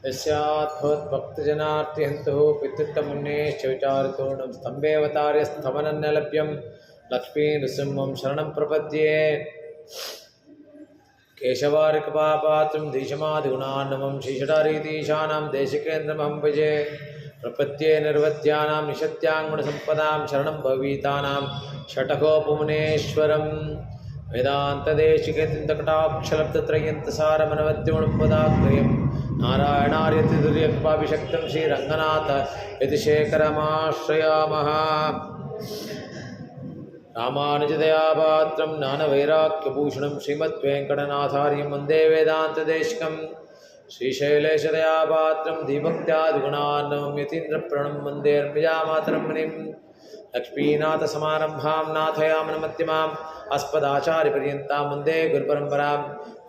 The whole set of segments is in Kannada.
यस्यात्भवद्भक्तजनार्तिहन्तुः पितृत्तमुन्नेश्च विचारितोऽणं स्तम्भेऽवतार्यस्तमनन्यलभ्यं लक्ष्मीनृसिंहं शरणं प्रपद्ये। केशवारिकपापात्रं देशमादिगुणान्नवं श्रीषडारीतीशानां देशिकेन्द्रमहं भजे। प्रपद्ये निर्वद्यानां निषत्याङ्गुणसम्पदां शरणं भवीतानां षटकोपमुनेश्वरम्। वेदान्तदेशिकेतिन्दकटाक्षलब्धत्रयन्तसारमनवद्योणुपदाग्रयं नारायणार्यतिदुर्यकृपाभिषक्तं श्रीरङ्गनाथ यतिशेखरमाश्रयामः। रामानुजदयापात्रं ज्ञानवैराग्यभूषणं श्रीमद्वेङ्कटनाथार्यं वन्दे वेदान्तदेशिकं। श्रीशैलेशदयापात्रं दीभक्त्यादिगुणार्णवं यतीन्द्रप्रणं वन्दे अर्मिजामातरं मुनिं। लक्ष्मीनाथसमारम्भां नाथयामनमध्यमाम् अस्मदाचार्यपर्यन्तां वन्दे गुरुपरम्परां।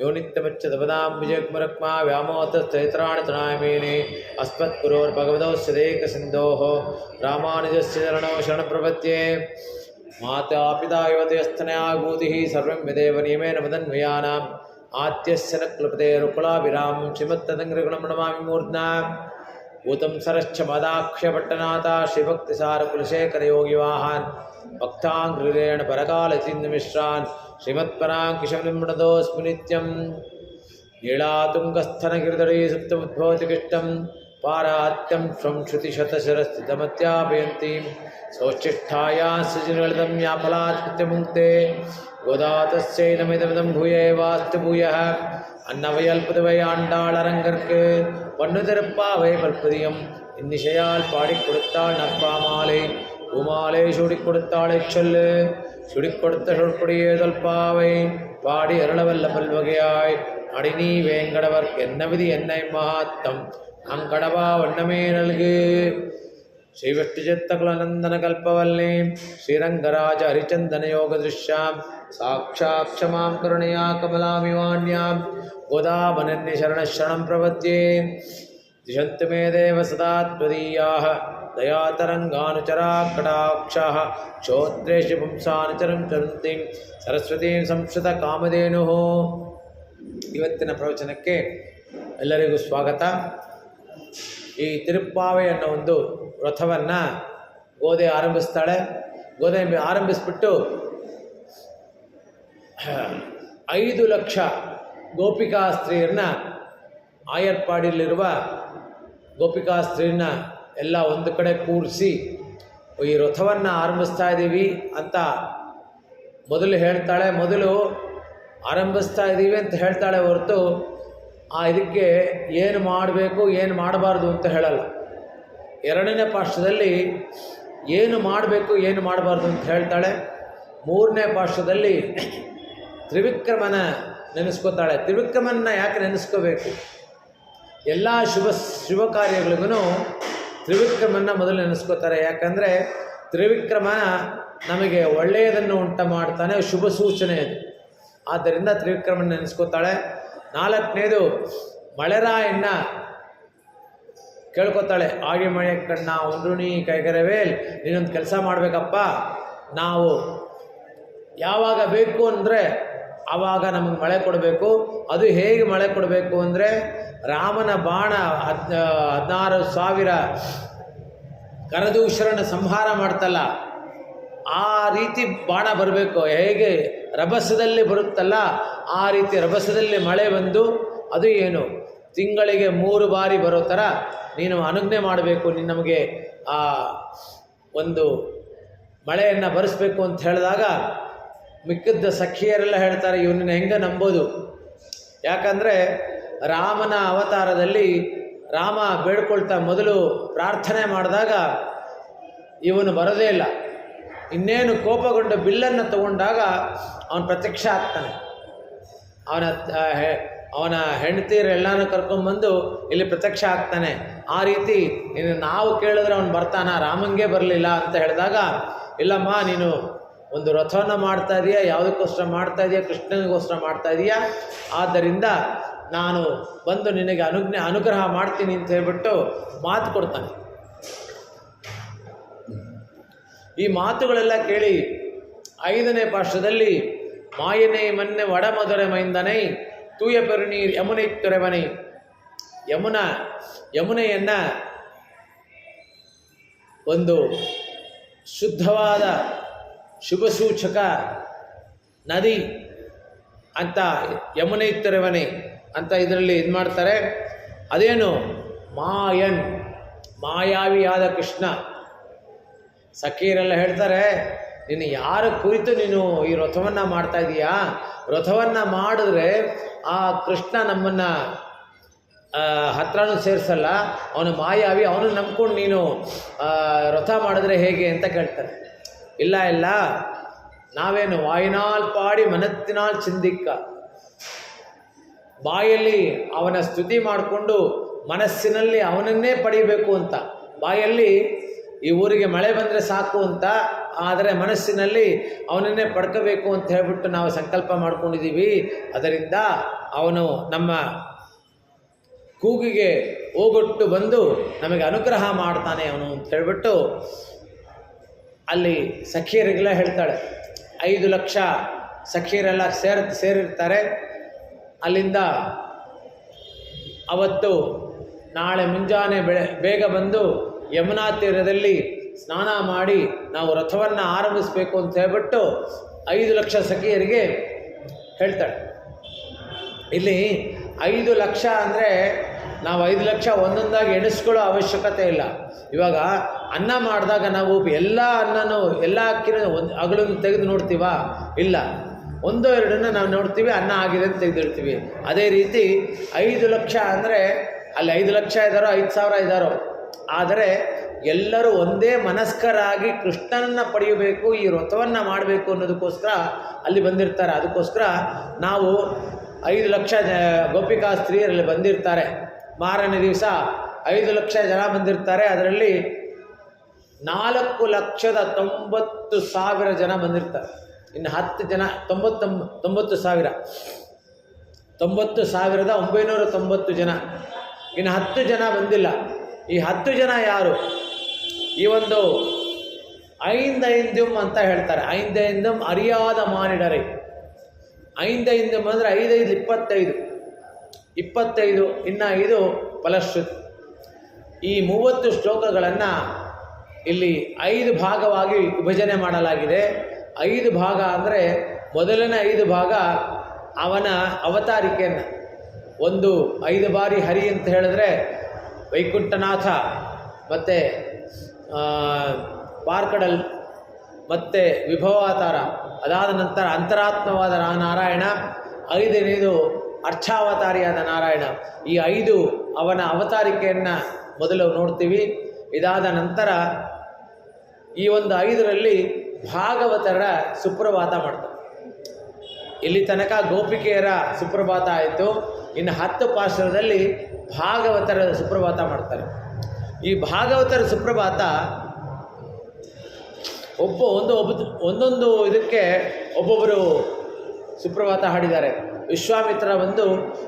यो नित्यमच्युतपदां विजयकुमरक्मा व्यामोहतस्तैत्राणि तृणायमेने अस्मद्गुरोर्भगवतोऽस्य देकसिन्धोः रामानुजस्य चरणौ शरणप्रपद्ये। माता पिता युवतयस्तनया भूतिः सर्वं यदेव नियमेन मदन्वयानाम् आद्यस्य न क्लुप्ते रुकुलाभिरामं श्रीमत्तदङ्घ्रिगुणं नमामि मूर्ध्ना। भूतं सरश्च मदाक्षपट्टनाथा श्रीभक्तिसारकुलशेखरयोगिवाहान् भक्ताङ्घ्रिरेण परकालतीन्द्रमिश्रान् श्रीमत्पराङ्किशमुनिं प्रणतोऽस्मि नित्यं। लीलातुङ्गस्थनगिरितटे सुप्तमुद्भवतिकृष्टं पारात्यं स्वं श्रुतिशतशिरस्थितमत्यापयन्तीं सौच्छिष्ठायां सृजनललितं याफलात्कृत्यमुक्ते गोदा तस्यै नमिदमिदं भूये वास्तु भूयः। அன்னவையல்புதுவை ஆண்டாள் அரங்கற்கு பொன்னு திருப்பாவை பல்பதியம் இன்னிசையால் பாடிக் கொடுத்தாள் நற்பாமாலை பூமாலை சூடிக் கொடுத்தாளை சொல்லு சுடிக் கொடுத்த சொற்கொடியே தொல்பாவை பாடி அருளவல்ல பல்வகையாய் அடிநீ வேங்கடவர்க்கு என்ன விதி என்னை மகாத்தம் அங்கடவா வண்ணமே நல்கு. श्रीविष्णुचित्तकुलनन्दन कल्पवल्ली श्रीरंगराज हरिचंदन योग दृश्यां साक्षात् क्षमां करुणया कमलामिवाण्यां गोदावनन्य शरणं प्रपद्ये। दिशन्तु मे देव सदा त्वदीयाः दयातरङ्गानुचरा कटाक्षाः श्रोत्रेषु पुंसानुचरं चरन्तीं सरस्वतीं संस्कृत कामधेनुः। ಇವತ್ತಿನ ಪ್ರವಚನಕ್ಕೆ ಎಲ್ಲರಿಗೂ ಸ್ವಾಗತ. ಈ ತಿರುಪ್ಪಾವೆ ಅನ್ನೋ ಒಂದು ರಥವನ್ನು ಗೋದೆ ಆರಂಭಿಸ್ತಾಳೆ. ಗೋದೆ ಆರಂಭಿಸ್ಬಿಟ್ಟು 5 ಲಕ್ಷ ಗೋಪಿಕಾಸ್ತ್ರೀಯರನ್ನ ಆಯರ್ಪಾಡಿಯಲ್ಲಿರುವ ಗೋಪಿಕಾಸ್ತ್ರೀಯರನ್ನ ಎಲ್ಲ ಒಂದು ಕಡೆ ಕೂರಿಸಿ ಈ ರಥವನ್ನು ಆರಂಭಿಸ್ತಾ ಇದ್ದೀವಿ ಅಂತ ಮೊದಲು ಹೇಳ್ತಾಳೆ. ಮೊದಲು ಆರಂಭಿಸ್ತಾ ಇದ್ದೀವಿ ಅಂತ ಹೇಳ್ತಾಳೆ ಹೊರತು ಇದಕ್ಕೆ ಏನು ಮಾಡಬೇಕು ಏನು ಮಾಡಬಾರ್ದು ಅಂತ ಹೇಳಲ್ಲ. ಎರಡನೇ ಪಾರ್ಶ್ವದಲ್ಲಿ ಏನು ಮಾಡಬೇಕು ಏನು ಮಾಡಬಾರ್ದು ಅಂತ ಹೇಳ್ತಾಳೆ. ಮೂರನೇ ಪಾರ್ಶ್ವದಲ್ಲಿ ತ್ರಿವಿಕ್ರಮನ ನೆನೆಸ್ಕೋತಾಳೆ. ತ್ರಿವಿಕ್ರಮನ ಯಾಕೆ ನೆನೆಸ್ಕೋಬೇಕು? ಎಲ್ಲ ಶುಭ ಕಾರ್ಯಗಳಿಗೂ ತ್ರಿವಿಕ್ರಮನ ಮೊದಲು ನೆನೆಸ್ಕೋತಾರೆ. ಯಾಕಂದರೆ ತ್ರಿವಿಕ್ರಮನ ನಮಗೆ ಒಳ್ಳೆಯದನ್ನು ಉಂಟು ಮಾಡ್ತಾನೆ, ಶುಭ ಸೂಚನೆ ಅದು. ಆದ್ದರಿಂದ ತ್ರಿವಿಕ್ರಮನ ನೆನೆಸ್ಕೋತಾಳೆ. 4ನೇದು ಮಳೆರಾಯಣ್ಣ ಕೇಳ್ಕೊತಾಳೆ. ಆಗಿ ಮಳೆ ಕಣ್ಣ ಒಂದ್ರುಣಿ ಕೈಗರವೇಲ್, ನೀನೊಂದು ಕೆಲಸ ಮಾಡಬೇಕಪ್ಪ, ನಾವು ಯಾವಾಗ ಬೇಕು ಅಂದರೆ ಆವಾಗ ನಮಗೆ ಮಳೆ ಕೊಡಬೇಕು. ಅದು ಹೇಗೆ ಮಳೆ ಕೊಡಬೇಕು ಅಂದರೆ ರಾಮನ ಬಾಣ 16,000 ಕರದೂಷರನ ಸಂಹಾರ ಮಾಡ್ತಲ್ಲ, ಆ ರೀತಿ ಬಾಣ ಬರಬೇಕು. ಹೇಗೆ ರಭಸದಲ್ಲಿ ಬರುತ್ತಲ್ಲ ಆ ರೀತಿ ರಭಸದಲ್ಲಿ ಮಳೆ ಬಂದು ಅದು ಏನು ತಿಂಗಳಿಗೆ 3 ಬಾರಿ ಬರೋ ಥರ ನೀನು ಅನುಜ್ಞೆ ಮಾಡಬೇಕು. ನೀನು ನಮಗೆ ಆ ಒಂದು ಮಳೆಯನ್ನು ಬರೆಸ್ಬೇಕು ಅಂತ ಹೇಳಿದಾಗ ಮಿಕ್ಕಿದ್ದ ಸಖಿಯರೆಲ್ಲ ಹೇಳ್ತಾರೆ, ಇವನನ್ನು ಹೆಂಗೆ ನಂಬೋದು? ಯಾಕಂದರೆ ರಾಮನ ಅವತಾರದಲ್ಲಿ ರಾಮ ಬೇಡ್ಕೊಳ್ತಾ ಮೊದಲು ಪ್ರಾರ್ಥನೆ ಮಾಡಿದಾಗ ಇವನು ಬರೋದೇ ಇಲ್ಲ. ಇನ್ನೇನು ಕೋಪಗೊಂಡ ಬಿಲ್ಲನ್ನು ತಗೊಂಡಾಗ ಅವನು ಪ್ರತ್ಯಕ್ಷ ಆಗ್ತಾನೆ. ಅವನ ಹೆಂಡತಿಯರೆಲ್ಲನೂ ಕರ್ಕೊಂಡ್ಬಂದು ಇಲ್ಲಿ ಪ್ರತ್ಯಕ್ಷ ಆಗ್ತಾನೆ. ಆ ರೀತಿ ನೀನು ನಾವು ಕೇಳಿದ್ರೆ ಅವನು ಬರ್ತಾನ, ರಾಮಂಗೆ ಬರಲಿಲ್ಲ ಅಂತ ಹೇಳಿದಾಗ, ಇಲ್ಲಮ್ಮ ನೀನು ಒಂದು ರಥವನ್ನು ಮಾಡ್ತಾ ಇದೀಯಾ, ಯಾವುದಕ್ಕೋಸ್ಕರ ಮಾಡ್ತಾ ಇದೆಯಾ? ಕೃಷ್ಣನಿಗೋಸ್ಕರ ಮಾಡ್ತಾ ಇದೆಯಾ. ಆದ್ದರಿಂದ ನಾನು ಬಂದು ನಿನಗೆ ಅನುಗ್ರಹ ಮಾಡ್ತೀನಿ ಅಂತ ಹೇಳ್ಬಿಟ್ಟು ಮಾತು ಕೊಡ್ತಾನೆ. ಈ ಮಾತುಗಳೆಲ್ಲ ಕೇಳಿ 5ನೇ ಪಾರ್ಶ್ವದಲ್ಲಿ ಮಾಯನೇ ಮನ್ನೆ ವಡಮಧುರೆ ಮೈಂದನೈ ತೂಯ ಪೆರುನೀರ್ ಯಮುನೈ ತೊರೆವನೈ ಯಮುನೆಯನ್ನು ಒಂದು ಶುದ್ಧವಾದ ಶುಭಸೂಚಕ ನದಿ ಅಂತ ಯಮುನೈತ್ತರವನೆ ಅಂತ ಇದರಲ್ಲಿ ಇದು ಮಾಡ್ತಾರೆ. ಅದೇನು ಮಾಯಾವಿಯಾದ ಕೃಷ್ಣ. ಸಖಿಯರೆಲ್ಲ ಹೇಳ್ತಾರೆ, ನೀನು ಯಾರ ಕುರಿತು ನೀನು ಈ ವ್ರತವನ್ನು ಮಾಡ್ತಾ ಇದೀಯಾ? ವ್ರತವನ್ನು ಮಾಡಿದ್ರೆ ಆ ಕೃಷ್ಣ ನಮ್ಮನ್ನು ಹತ್ರನೂ ಸೇರಿಸಲ್ಲ, ಅವನು ಮಾಯಾವಿ, ಅವನು ನಂಬ್ಕೊಂಡು ನೀನು ವ್ರತ ಮಾಡಿದ್ರೆ ಹೇಗೆ ಅಂತ ಕೇಳ್ತಾರೆ. ಇಲ್ಲ, ನಾವೇನು ವಾಯಿನಾಲ್ ಪಾಡಿ ಮನತ್ತಿನಾಲ್ ಚಿಂದಿಕ್ಕ, ಬಾಯಲ್ಲಿ ಅವನ ಸ್ತುತಿ ಮಾಡಿಕೊಂಡು ಮನಸ್ಸಿನಲ್ಲಿ ಅವನನ್ನೇ ಪಡೀಬೇಕು ಅಂತ. ಬಾಯಲ್ಲಿ ಈ ಊರಿಗೆ ಮಳೆ ಬಂದರೆ ಸಾಕು ಅಂತ, ಆದರೆ ಮನಸ್ಸಿನಲ್ಲಿ ಅವನನ್ನೇ ಪಡ್ಕೋಬೇಕು ಅಂತ ಹೇಳ್ಬಿಟ್ಟು ನಾವು ಸಂಕಲ್ಪ ಮಾಡ್ಕೊಂಡಿದ್ದೀವಿ. ಅದರಿಂದ ಅವನು ನಮ್ಮ ಕೂಗಿಗೆ ಓಗೊಟ್ಟು ಬಂದು ನಮಗೆ ಅನುಗ್ರಹ ಮಾಡ್ತಾನೆ ಅವನು ಅಂತ ಹೇಳ್ಬಿಟ್ಟು ಅಲ್ಲಿ ಸಖಿಯರಿಗೆಲ್ಲ ಹೇಳ್ತಾಳೆ. 5 ಲಕ್ಷ ಸಖಿಯರೆಲ್ಲ ಸೇರಿರ್ತಾರೆ. ಅಲ್ಲಿಂದ ಅವತ್ತು ನಾಳೆ ಮುಂಜಾನೆ ಬೇಗ ಬಂದು ಯಮುನಾ ತೀರದಲ್ಲಿ ಸ್ನಾನ ಮಾಡಿ ನಾವು ರಥವನ್ನು ಆರಂಭಿಸಬೇಕು ಅಂತ ಹೇಳ್ಬಿಟ್ಟು 5 ಲಕ್ಷ ಸಖಿಯರಿಗೆ ಹೇಳ್ತಾಳೆ. ಇಲ್ಲಿ 5 ಲಕ್ಷ ಅಂದರೆ ನಾವು 5 ಲಕ್ಷ ಒಂದೊಂದಾಗಿ ಎಣಿಸ್ಕೊಳ್ಳೋ ಅವಶ್ಯಕತೆ ಇಲ್ಲ. ಇವಾಗ ಅನ್ನ ಮಾಡಿದಾಗ ನಾವು ಎಲ್ಲ ಅನ್ನನೂ ಎಲ್ಲ ಅಕ್ಕಿನ ಅಗಳನ್ನು ತೆಗೆದು ನೋಡ್ತೀವ? ಇಲ್ಲ, 1-2 ನಾವು ನೋಡ್ತೀವಿ, ಅನ್ನ ಆಗಿದೆ ಅಂತ ತೆಗೆದಿಡ್ತೀವಿ. ಅದೇ ರೀತಿ 5 ಲಕ್ಷ ಅಂದರೆ ಅಲ್ಲಿ 5 ಲಕ್ಷ ಇದ್ದಾರೋ 5,000 ಇದ್ದಾರೋ, ಆದರೆ ಎಲ್ಲರೂ ಒಂದೇ ಮನಸ್ಕರಾಗಿ ಕೃಷ್ಣನನ್ನು ಪಡೆಯಬೇಕು, ಈ ವ್ರತವನ್ನು ಮಾಡಬೇಕು ಅನ್ನೋದಕ್ಕೋಸ್ಕರ ಅಲ್ಲಿ ಬಂದಿರ್ತಾರೆ. ಅದಕ್ಕೋಸ್ಕರ ನಾವು 5 ಲಕ್ಷ ಗೋಪಿಕಾ ಸ್ತ್ರೀಯರಲ್ಲಿ ಬಂದಿರ್ತಾರೆ. ಮಾರನೇ ದಿವಸ 5 ಲಕ್ಷ ಜನ ಬಂದಿರ್ತಾರೆ. ಅದರಲ್ಲಿ 4,90,000 ಜನ ಬಂದಿರ್ತಾರೆ. ಇನ್ನು 10 ಜನ 90,990 ಜನ. ಇನ್ನು 10 ಜನ ಬಂದಿಲ್ಲ. ಈ 10 ಜನ ಯಾರು? ಈ ಒಂದು ಐಂದೈಂದ್ಯಂ ಅಂತ ಹೇಳ್ತಾರೆ. ಐಂದೈಂದ್ಯಂ ಅರಿಯಾದ ಮಾನಿಡರೆ. ಐಂದೈಂದ್ಯಂ ಅಂದರೆ 5 25 ಇನ್ನು 5 ಫಲಶ್ರುತಿ. ಈ 30 ಶ್ಲೋಕಗಳನ್ನು ಇಲ್ಲಿ 5 ಭಾಗವಾಗಿ ವಿಭಜನೆ ಮಾಡಲಾಗಿದೆ. 5 ಭಾಗ ಅಂದರೆ ಮೊದಲನೇ 5 ಭಾಗ ಅವನ ಅವತಾರಿಕೆಯನ್ನು, ಒಂದು 5 ಬಾರಿ ಹರಿ ಅಂತ ಹೇಳಿದ್ರೆ ವೈಕುಂಠನಾಥ, ಮತ್ತು ಪಾರ್ಕಡಲ್, ಮತ್ತು ವಿಭವಾವತಾರ, ಅದಾದ ನಂತರ ಅಂತರಾತ್ಮವಾದ ನಾರಾಯಣ, 5ನೇದು ಅರ್ಚಾವತಾರಿಯಾದ ನಾರಾಯಣ. ಈ 5 ಅವನ ಅವತಾರಿಕೆಯನ್ನು ಮೊದಲು ನೋಡ್ತೀವಿ. ಇದಾದ ನಂತರ ಈ ಒಂದು 5ರಲ್ಲಿ ಭಾಗವತರ ಸುಪ್ರಭಾತ ಮಾಡ್ತಾರೆ. ಇಲ್ಲಿ ತನಕ ಗೋಪಿಕೆಯರ ಸುಪ್ರಭಾತ ಆಯಿತು. ಇನ್ನು 10 ಪಾಶುರದಲ್ಲಿ ಭಾಗವತರ ಸುಪ್ರಭಾತ ಮಾಡ್ತಾರೆ. ಈ ಭಾಗವತರ ಸುಪ್ರಭಾತ ಒಂದೊಂದು ಇದಕ್ಕೆ ಒಬ್ಬೊಬ್ಬರು ಸುಪ್ರಭಾತ ಹಾಡಿದ್ದಾರೆ. ವಿಶ್ವಾಮಿತ್ರ ಬಂದು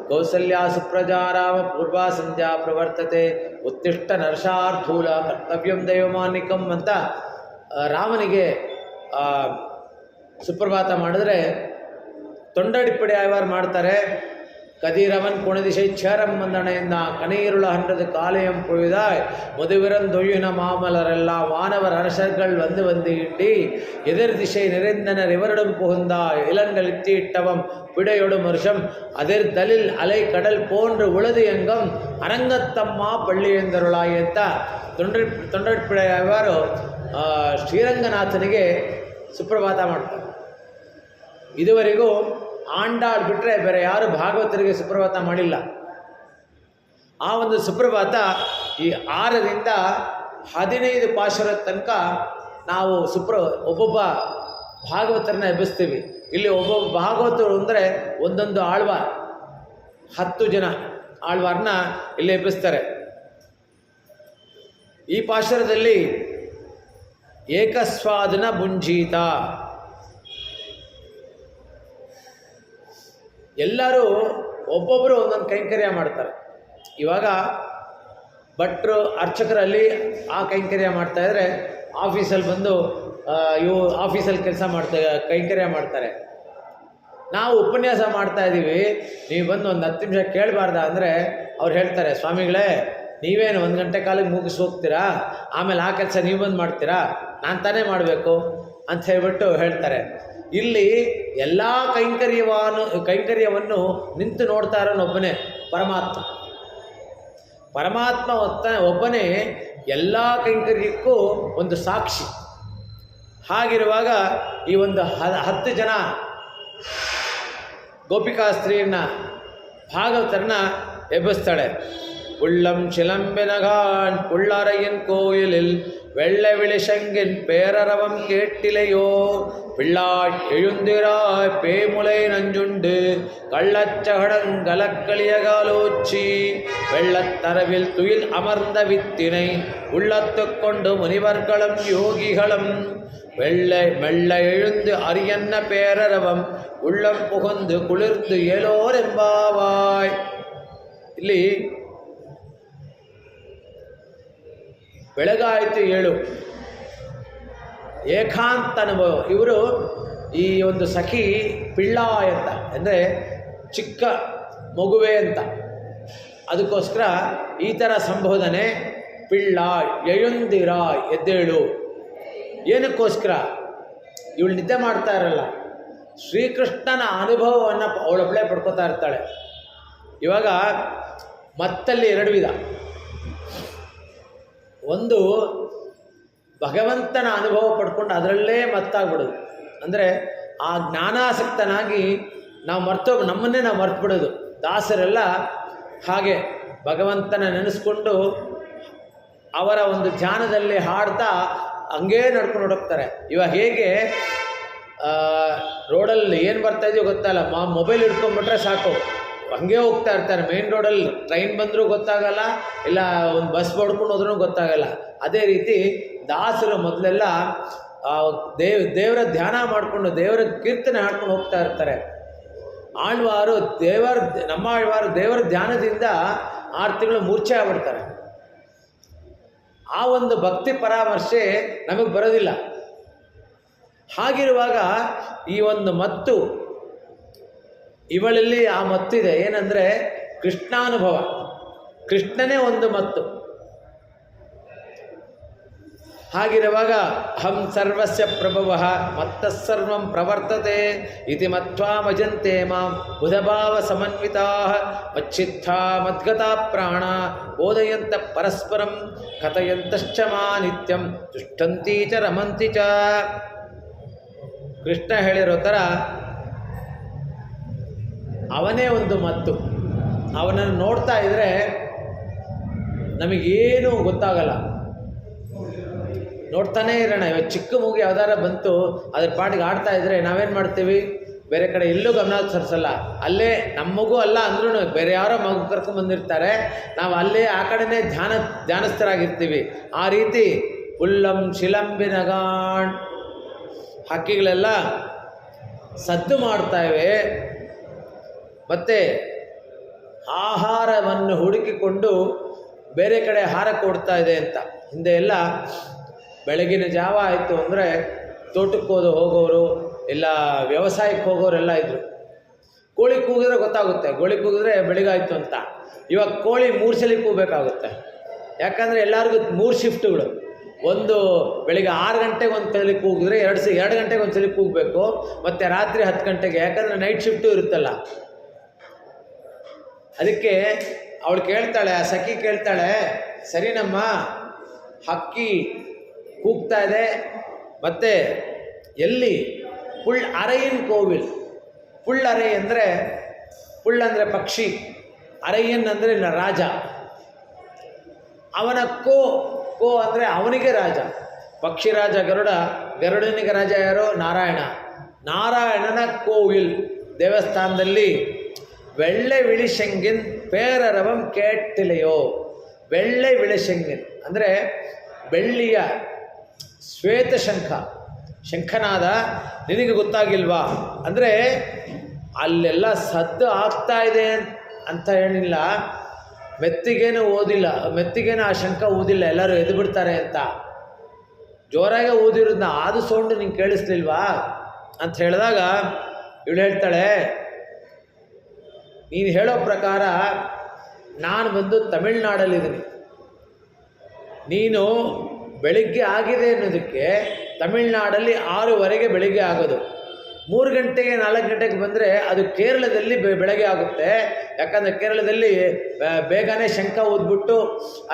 ಕೌಸಲ್ಯ ಸುಪ್ರಜಾರಾಮ ಪೂರ್ವಾ ಸಂಧ್ಯಾ ಪ್ರವರ್ತತೆ ಉತ್ತಿಷ್ಟ ನರಸಾರ್ಥೂಲ ಕರ್ತವ್ಯಂ ದೈವಮಾನಿಕಂ ಅಂತ ರಾಮನಿಗೆ ಸುಪ್ರಭಾತ ಮಾಡಿದ್ರೆ, ತೊಂಡಡಿಪ್ಪಡಿ ಆಯವಾರು ಮಾಡ್ತಾರೆ. கதிரவன் குணதிசை சேரம் வந்தனைந்த கனீருள ஹன்றது காலையம் பொழுதாய் முதுவிரந்தொழின மாமலரெல்லாம் வானவர் அரசர்கள் வந்து இட்டி எதிர் திசை நிறைந்தனர் இவரிடம் புகுந்தாய் இளங்கள் இத்திட்டவம் பிடையொடும் வருஷம் அதிர் தலில் அலை கடல் போன்று உளது எங்கம் அரங்கத்தம்மா பள்ளியೆಂದರುಳಾಯಿ ಅಂತ ತೊಂಡಡಿಪ್ಪಡಿಯವರು ಶ್ರೀರಂಗನಾಥನಿಗೆ ಸುಪ್ರಭಾತ ಮಾಡ್ತಾರೆ. ಇದುವರೆಗೂ ಆಂಡಾಳ್ ಬಿಟ್ಟರೆ ಬೇರೆ ಯಾರು ಭಾಗವತರಿಗೆ ಸುಪ್ರಭಾತ ಮಾಡಿಲ್ಲ. ಆ ಒಂದು ಸುಪ್ರಭಾತ ಈ 6ರಿಂದ 15 ಪಾಶುರದ ತನಕ ನಾವು ಒಬ್ಬೊಬ್ಬ ಭಾಗವತರನ್ನ ಎಬ್ಬಿಸ್ತೀವಿ. ಇಲ್ಲಿ ಒಬ್ಬೊಬ್ಬ ಭಾಗವತರು ಅಂದರೆ ಒಂದೊಂದು ಆಳ್ವಾರ್, 10 ಜನ ಆಳ್ವಾರನ್ನ ಇಲ್ಲಿ ಎಬ್ಬಿಸ್ತಾರೆ. ಈ ಪಾಶುರದಲ್ಲಿ ಏಕಸ್ವಾದನ ಭುಂಜೀತ, ಎಲ್ಲರೂ ಒಬ್ಬೊಬ್ಬರು ಒಂದೊಂದು ಕೈಂಕರ್ಯ ಮಾಡ್ತಾರೆ. ಇವಾಗ ಭಟ್ರು ಅರ್ಚಕರಲ್ಲಿ ಆ ಕೈಂಕರ್ಯ ಮಾಡ್ತಾಯಿದ್ರೆ ಆಫೀಸಲ್ಲಿ ಬಂದು ಆಫೀಸಲ್ಲಿ ಕೆಲಸ ಕೈಂಕರ್ಯ ಮಾಡ್ತಾರೆ. ನಾವು ಉಪನ್ಯಾಸ ಮಾಡ್ತಾ ಇದ್ದೀವಿ, ನೀವು ಬಂದು ಒಂದು 10 ನಿಮಿಷ ಕೇಳಬಾರ್ದ ಅಂದರೆ ಅವ್ರು ಹೇಳ್ತಾರೆ, ಸ್ವಾಮಿಗಳೇ ನೀವೇನು 1 ಗಂಟೆ ಕಾಲಕ್ಕೆ ಮುಗಿಸಿ ಹೋಗ್ತೀರಾ, ಆಮೇಲೆ ಆ ಕೆಲಸ ನೀವು ಬಂದು ಮಾಡ್ತೀರಾ, ನಾನು ತಾನೇ ಮಾಡಬೇಕು ಅಂತ ಹೇಳ್ಬಿಟ್ಟು ಹೇಳ್ತಾರೆ. ಇಲ್ಲಿ ಎಲ್ಲ ಕೈಂಕರ್ಯವನ್ನು ನಿಂತು ನೋಡ್ತಾ ಇರೋನೊಬ್ಬನೇ ಪರಮಾತ್ಮ. ಪರಮಾತ್ಮ ಒಬ್ಬನೇ ಎಲ್ಲ ಕೈಂಕರ್ಯಕ್ಕೂ ಒಂದು ಸಾಕ್ಷಿ. ಹಾಗಿರುವಾಗ ಈ ಒಂದು 10 ಜನ ಗೋಪಿಕಾಸ್ತ್ರೀಯನ್ನ ಭಾಗವತರನ್ನ ಎಬ್ಬಿಸ್ತಾಳೆ. உள்ளம் சிலம்பினகான் புள்ளறையின் கோயிலில் வெள்ளை விழிசங்கின் பேரரவம் கேட்டிலையோ பிள்ளாய் எழுந்திராய் பேமுலை நஞ்சுண்டு கள்ளச்சகடங்கலக்களியகாலோச்சி வெள்ளத்தரவில் துயில் அமர்ந்த வித்தினை உள்ளத்து கொண்டு முனிவர்களும் யோகிகளும் வெள்ளை மெல்ல எழுந்து அரியன்ன பேரரவம் உள்ளம் புகுந்து குளிர்ந்து ஏலோர் ಎಂಬಾವಾಯ್. ಇಲ್ಲಿ ಬೆಳಗಾಯಿತು 7 ಏಕಾಂತ ಅನುಭವ. ಇವರು ಈ ಒಂದು ಸಖಿ ಪಿಳ್ಳಾಯ್ ಅಂತ ಅಂದರೆ ಚಿಕ್ಕ ಮಗುವೆ ಅಂತ, ಅದಕ್ಕೋಸ್ಕರ ಈ ಥರ ಸಂಬೋಧನೆ ಪಿಳ್ಳಾಯ್ ಎಳುಂದಿರಾಯ್ ಎದ್ದೇಳು. ಏನಕ್ಕೋಸ್ಕರ? ಇವಳು ನಿದ್ದೆ ಮಾಡ್ತಾ ಇರಲ್ಲ, ಶ್ರೀಕೃಷ್ಣನ ಅನುಭವವನ್ನು ಅವಳೊಬ್ಬಳೇ ಪಡ್ಕೋತಾ ಇರ್ತಾಳೆ. ಇವಾಗ ಮತ್ತಲ್ಲಿ 2 ವಿಧ. ಒಂದು ಭಗವಂತನ ಅನುಭವ ಪಡ್ಕೊಂಡು ಅದರಲ್ಲೇ ಮತ್ತಾಗ್ಬಿಡೋದು, ಅಂದರೆ ಆ ಜ್ಞಾನಾಸಕ್ತನಾಗಿ ನಾವು ನಮ್ಮನ್ನೇ ನಾವು ಮರ್ತು ಬಿಡೋದು. ದಾಸರೆಲ್ಲ ಹಾಗೆ ಭಗವಂತನ ನೆನೆಸ್ಕೊಂಡು ಅವರ ಒಂದು ಧ್ಯಾನದಲ್ಲಿ ಹಾಡ್ತಾ ಹಂಗೇ ನಡ್ಕೊಂಡು ಹೋಗ್ತಾರೆ. ಇವಾಗ ಹೇಗೆ ರೋಡಲ್ಲಿ ಏನು ಬರ್ತಾಯಿದೆಯೋ ಗೊತ್ತಲ್ಲ, ಮೊಬೈಲ್ ಹಿಡ್ಕೊಂಡ್ಬಿಟ್ರೆ ಸಾಕು ಹಂಗೆ ಹೋಗ್ತಾ ಇರ್ತಾರೆ. ಮೇನ್ ರೋಡಲ್ಲಿ ಟ್ರೈನ್ ಬಂದರೂ ಗೊತ್ತಾಗಲ್ಲ, ಇಲ್ಲ ಒಂದು ಬಸ್ ಹೊಡ್ಕೊಂಡು ಹೋದ್ರೂ ಗೊತ್ತಾಗಲ್ಲ. ಅದೇ ರೀತಿ ದಾಸರು ಮೊದಲೆಲ್ಲ ದೇವರ ಧ್ಯಾನ ಮಾಡಿಕೊಂಡು ದೇವರ ಕೀರ್ತನೆ ಹಾಡ್ಕೊಂಡು ಹೋಗ್ತಾ ಇರ್ತಾರೆ. ಆಳ್ವಾರು ನಮ್ಮ ಆಳ್ವಾರು ದೇವರ ಧ್ಯಾನದಿಂದ 6 ತಿಂಗಳು ಮೂರ್ಛೆ ಆಗ್ಬಿಡ್ತಾರೆ. ಆ ಒಂದು ಭಕ್ತಿ ಪರಾಮರ್ಶೆ ನಮಗೆ ಬರೋದಿಲ್ಲ. ಹಾಗಿರುವಾಗ ಈ ಒಂದು ಮತ್ತು ಇವಳಲ್ಲಿ ಆ ಮತ್ತಿದೆ. ಏನಂದರೆ ಕೃಷ್ಣಾನುಭವ, ಕೃಷ್ಣನೇ ಒಂದು ಮತ್ತು. ಹಾಗಿರುವಾಗ ಹಂ ಸರ್ವಸ್ಯ ಪ್ರಭವಃ ಮತ್ತಸ್ಸರ್ವಂ ಪ್ರವರ್ತತೆ ಇತಿ ಮತ್ವಾ ಮಜಂತೆ ಮಾಂ ಬುಧಭಾವ ಸಮನ್ವಿತಾಃ ಮಚ್ಚಿತ್ಥಾ ಮದ್ಗತಾ ಪ್ರಾಣ ಬೋಧಯಂತ ಪರಸ್ಪರಂ ಕಥಯಂತಶ್ಚ ಮಾ ನಿತ್ಯಂ ತುಷ್ಟಂತಿ ಚ ರಮಂತಿ ಚ. ಕೃಷ್ಣ ಹೇಳಿರೋ ಥರ ಅವನೇ ಒಂದು ಮತ್ತು. ಅವನನ್ನು ನೋಡ್ತಾ ಇದ್ದರೆ ನಮಗೇನು ಗೊತ್ತಾಗಲ್ಲ, ನೋಡ್ತಾನೇ ಇರೋಣ. ಇವಾಗ ಚಿಕ್ಕ ಮಗು ಯಾವ್ದಾರ ಬಂತು ಅದ್ರ ಪಾಟಿಗೆ ಆಡ್ತಾ ಇದ್ದರೆ ನಾವೇನು ಮಾಡ್ತೀವಿ? ಬೇರೆ ಕಡೆ ಎಲ್ಲೂ ಗಮನ ಸರಿಸಲ್ಲ. ಅಲ್ಲೇ ನಮ್ಮ ಮಗು ಅಲ್ಲ ಅಂದ್ರೂ ಬೇರೆ ಯಾರೋ ಮಗು ಕರ್ಕೊಂಡ್ಬಂದಿರ್ತಾರೆ, ನಾವು ಅಲ್ಲೇ ಆ ಕಡೆನೇ ಧ್ಯಾನಸ್ಥರಾಗಿರ್ತೀವಿ. ಆ ರೀತಿ ಉಲ್ಲಂ ಶಿಲಂಬಿನಗಾಣ್ ಹಕ್ಕಿಗಳೆಲ್ಲ ಸದ್ದು ಮಾಡ್ತಾ ಇವೆ. ಮತ್ತು ಆಹಾರವನ್ನು ಹುಡುಕಿಕೊಂಡು ಬೇರೆ ಕಡೆ ಆಹಾರ ಕೊಡ್ತಾ ಇದೆ ಅಂತ. ಹಿಂದೆ ಎಲ್ಲ ಬೆಳಗಿನ ಜಾವ ಆಯಿತು ಅಂದರೆ ತೋಟಕ್ಕೆ ಹೋಗೋರು ಇಲ್ಲ ವ್ಯವಸಾಯಕ್ಕೆ ಹೋಗೋರೆಲ್ಲ ಇದ್ದರು. ಕೋಳಿ ಕೂಗಿದ್ರೆ ಗೊತ್ತಾಗುತ್ತೆ, ಕೋಳಿ ಕೂಗಿದ್ರೆ ಬೆಳಗಾಯಿತು ಅಂತ. ಇವಾಗ ಕೋಳಿ 3 ಸಲ ಕೂಗಬೇಕಾಗುತ್ತೆ. ಯಾಕಂದರೆ ಎಲ್ಲರಿಗೂ 3 ಶಿಫ್ಟ್ಗಳು. ಒಂದು ಬೆಳಿಗ್ಗೆ 6 ಗಂಟೆಗೆ ಒಂದು ಸಲ ಕೂಗಿದ್ರೆ 2 ಗಂಟೆಗೆ ಒಂದು ಸಲ ಕೂಗಬೇಕು, ಮತ್ತು ರಾತ್ರಿ 10 ಗಂಟೆಗೆ, ಯಾಕಂದರೆ ನೈಟ್ ಶಿಫ್ಟು ಇರುತ್ತಲ್ಲ. ಅದಕ್ಕೆ ಅವಳು ಕೇಳ್ತಾಳೆ, ಆ ಸಖಿ ಕೇಳ್ತಾಳೆ, ಸರಿನಮ್ಮ ಹಕ್ಕಿ ಕೂಗ್ತಾ ಇದೆ, ಮತ್ತು ಎಲ್ಲಿ? ಪುಳ್ ಅರಯ್ಯನ್ ಕೋವಿಲ್. ಪುಳ್ಳರೈ ಅಂದರೆ ಪುಳ್ಳಂದರೆ ಪಕ್ಷಿ, ಅರಯ್ಯನ್ ಅಂದರೆ ರಾಜ. ಅವನ ಕೋ ಅಂದರೆ ಅವನಿಗೆ ರಾಜ. ಪಕ್ಷಿ ರಾಜ ಗರುಡ, ಗರುಡನಿಗೆ ರಾಜ ಯಾರು? ನಾರಾಯಣ. ನಾರಾಯಣನ ಕೋವಿಲ್ ದೇವಸ್ಥಾನದಲ್ಲಿ வெள்ளை விழிசெங்கின் பேரரவம் கேட்டிலையೋ. வெள்ளை விழிசೆಂಗಿನ್ ಅಂದರೆ ಬೆಳ್ಳಿಯ ಶ್ವೇತಶಂಖ, ಶಂಖನಾದ ನಿನಗೆ ಗೊತ್ತಾಗಿಲ್ವಾ? ಅಂದರೆ ಅಲ್ಲೆಲ್ಲ ಸದ್ದು ಆಗ್ತಾ ಇದೆ ಅಂತ ಹೇಳಿಲ್ಲ, ಮೆತ್ತಿಗೇನು ಆ ಶಂಖ ಊದಿಲ್ಲ, ಎಲ್ಲರೂ ಎದ್ದು ಬಿಡ್ತಾರೆ ಅಂತ. ಜೋರಾಗೆ ಊದಿರೋದನ್ನ ಆದು ಸೌಂಡು ನಿಂಗೆ ಕೇಳಿಸ್ಲಿಲ್ವಾ ಅಂತ ಹೇಳಿದಾಗ ಇವಳು ಹೇಳ್ತಾಳೆ, ನೀನು ಹೇಳೋ ಪ್ರಕಾರ ನಾನು ಬಂದು ತಮಿಳ್ನಾಡಲ್ಲಿದ್ದೀನಿ, ನೀನು ಬೆಳಿಗ್ಗೆ ಆಗಿದೆ ಅನ್ನೋದಕ್ಕೆ ತಮಿಳ್ನಾಡಲ್ಲಿ 6:15 ಬೆಳಿಗ್ಗೆ ಆಗೋದು, 3 ಗಂಟೆಗೆ 4 ಗಂಟೆಗೆ ಬಂದರೆ ಅದು ಕೇರಳದಲ್ಲಿ ಬೆಳಗ್ಗೆ ಆಗುತ್ತೆ. ಯಾಕಂದರೆ ಕೇರಳದಲ್ಲಿ ಬೇಗನೆ ಶಂಖ ಊದ್ಬಿಟ್ಟು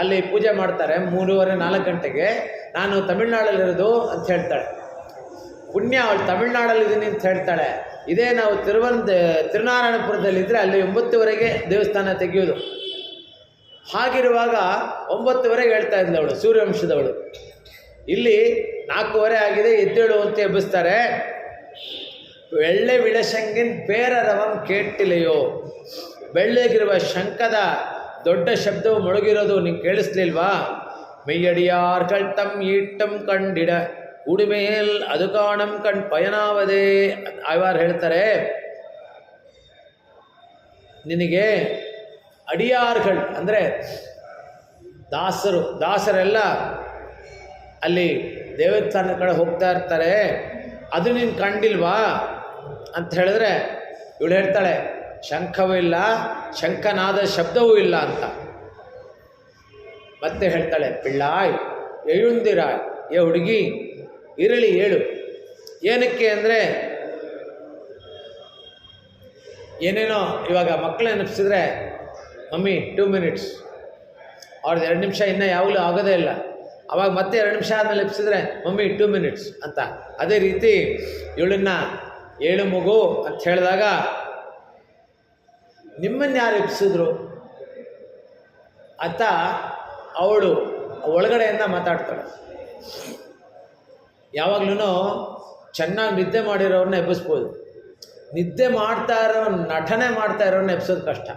ಅಲ್ಲಿ ಪೂಜೆ ಮಾಡ್ತಾರೆ 3:30-4 ಗಂಟೆಗೆ. ನಾನು ತಮಿಳ್ನಾಡಲ್ಲಿರೋದು ಅಂತ ಹೇಳ್ತಾಳೆ. ಪುಣ್ಯ, ಅವಳು ತಮಿಳ್ನಾಡಲ್ಲಿದ್ದೀನಿ ಅಂತ ಹೇಳ್ತಾಳೆ. ಇದೇ ನಾವು ತಿರುನಾರಾಯಣಪುರದಲ್ಲಿದ್ದರೆ ಅಲ್ಲಿ 9:00ವರೆಗೆ ದೇವಸ್ಥಾನ ತೆಗೆಯೋದು. ಹಾಗಿರುವಾಗ 9:00ವರೆಗೆ ಹೇಳ್ತಾ ಇದ್ಲು ಅವಳು, ಸೂರ್ಯವಂಶದವಳು. ಇಲ್ಲಿ 4:15 ಆಗಿದೆ, ಎದ್ದೇಳು ಅಂತ ಎಬ್ಬಿಸ್ತಾರೆ. வெள்ளை விளசங்கின் பேரரவம் ಕೇಟ್ಟಿಲೆಯೋ, ಬೆಳ್ಳಗಿರುವ ಶಂಖದ ದೊಡ್ಡ ಶಬ್ದವು ಮೊಳಗಿರೋದು ನಿಂಗೆ ಕೇಳಿಸ್ಲಿಲ್ವಾ? மெய்யடியார்கள் தம் ஈட்டம் ಕಂಡಿಡ ಉಡುಮೇಲ್ ಅದು ಕಾಣಂ ಕಣ್ ಪಯನಾವದೇ. ಆಯ್ವಾರ್ ಹೇಳ್ತಾರೆ, ನಿನಗೆ ಅಡಿಯಾರ್ಗಳು ಅಂದರೆ ದಾಸರೆಲ್ಲ ಅಲ್ಲಿ ದೇವಸ್ಥಾನದ ಕಡೆ ಹೋಗ್ತಾ ಇರ್ತಾರೆ, ಅದು ನೀನು ಕಂಡಿಲ್ವಾ ಅಂತ ಹೇಳಿದ್ರೆ ಇವಳು ಹೇಳ್ತಾಳೆ, ಶಂಖವೂ ಇಲ್ಲ, ಶಂಖನಾದ ಶಬ್ದವೂ ಇಲ್ಲ ಅಂತ. ಮತ್ತೆ ಹೇಳ್ತಾಳೆ, ಪಿಳ್ಳಾಯ್ ಎಳುಂದಿರಾಯ್, ಏ ಹುಡುಗಿ ಇರಲಿ ಹೇಳು. ಏನಕ್ಕೆ ಅಂದರೆ, ಏನೇನೋ ಇವಾಗ ಮಕ್ಕಳು ನೆನಪಿಸಿದ್ರೆ ಮಮ್ಮಿ 2 ಮಿನಿಟ್ಸ್, ಅವ್ರದ್ದು 2 ನಿಮಿಷ ಇನ್ನೂ ಯಾವಾಗಲೂ ಆಗೋದೇ ಇಲ್ಲ. ಅವಾಗ ಮತ್ತೆ 2 ನಿಮಿಷ ಆದಮೇಲೆ ಎಪ್ಸಿದ್ರೆ ಮಮ್ಮಿ 2 ಮಿನಿಟ್ಸ್ ಅಂತ. ಅದೇ ರೀತಿ ಇವಳನ್ನ ಏಳು ಮಗು ಅಂತ ಹೇಳಿದಾಗ ನಿಮ್ಮನ್ನು ಯಾರು ಎಪ್ಸಿದ್ರು ಅಂತ ಅವಳು ಒಳಗಡೆಯಿಂದ ಮಾತಾಡ್ತಾಳೆ. ಯಾವಾಗ್ಲೂ ಚೆನ್ನಾಗಿ ನಿದ್ದೆ ಮಾಡಿರೋರನ್ನ ಎಬ್ಬಿಸ್ಬೋದು, ನಿದ್ದೆ ಮಾಡ್ತಾ ಇರೋ ನಟನೆ ಮಾಡ್ತಾ ಇರೋರನ್ನ ಎಬ್ಸೋದು ಕಷ್ಟ.